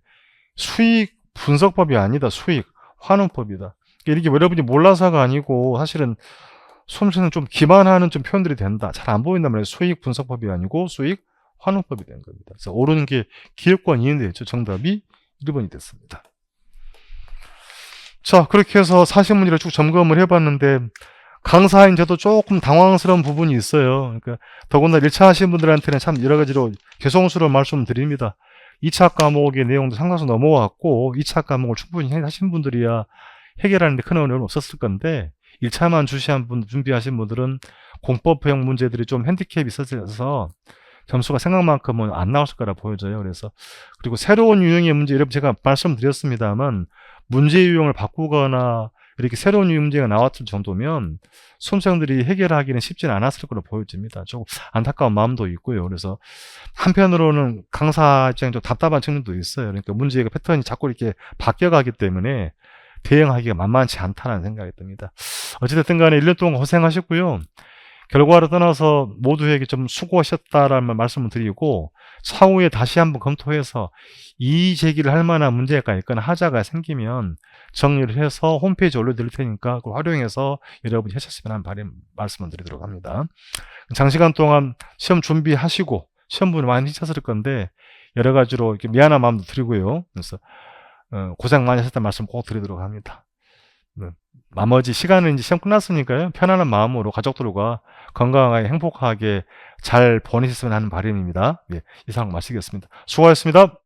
수익 분석법이 아니다. 수익 환원법이다. 이렇게 여러분이 몰라서가 아니고 사실은 수험생은 좀 기만하는 좀 표현들이 된다. 잘 안 보인단 말이에요. 수익 분석법이 아니고 수익 환원법이 된 겁니다. 그래서 옳은 게 기업권 이인되죠. 정답이 1번이 됐습니다. 자, 그렇게 해서 40문제를 쭉 점검을 해봤는데 강사인 저도 조금 당황스러운 부분이 있어요. 그러니까 더군다나 1차 하신 분들한테는 참 여러 가지로 죄송스러운 말씀 드립니다. 2차 과목의 내용도 상당수 넘어왔고 2차 과목을 충분히 하신 분들이야 해결하는데 큰 어려움은 없었을 건데 1차만 준비하신 분들은 공법형 문제들이 좀 핸디캡이 있어서 점수가 생각만큼은 안 나왔을 거라 보여져요. 그래서 그리고 새로운 유형의 문제, 여러분 제가 말씀드렸습니다만 문제 유형을 바꾸거나 이렇게 새로운 유형 문제가 나왔을 정도면 수험생들이 해결하기는 쉽지는 않았을 거로 보여집니다. 조금 안타까운 마음도 있고요. 그래서 한편으로는 강사 입장에 좀 답답한 측면도 있어요. 그러니까 문제가 패턴이 자꾸 이렇게 바뀌어가기 때문에 대응하기가 만만치 않다는 생각이 듭니다. 어찌됐든 간에 1년 동안 고생하셨고요. 결과를 떠나서 모두에게 좀 수고하셨다라는 말씀을 드리고 차후에 다시 한번 검토해서 이의 제기를 할 만한 문제가 있거나 하자가 생기면 정리를 해서 홈페이지에 올려드릴 테니까 그걸 활용해서 여러분이 하셨으면 하는 말씀을 드리도록 합니다. 장시간 동안 시험 준비하시고 시험분을 많이 하셨을 건데 여러 가지로 이렇게 미안한 마음도 드리고요. 그래서 고생 많이 하셨다는 말씀 꼭 드리도록 합니다. 나머지 시간은 이제 시험 끝났으니까요. 편안한 마음으로 가족들과 건강하게 행복하게 잘 보내셨으면 하는 바람입니다. 예, 이상 마치겠습니다. 수고하셨습니다.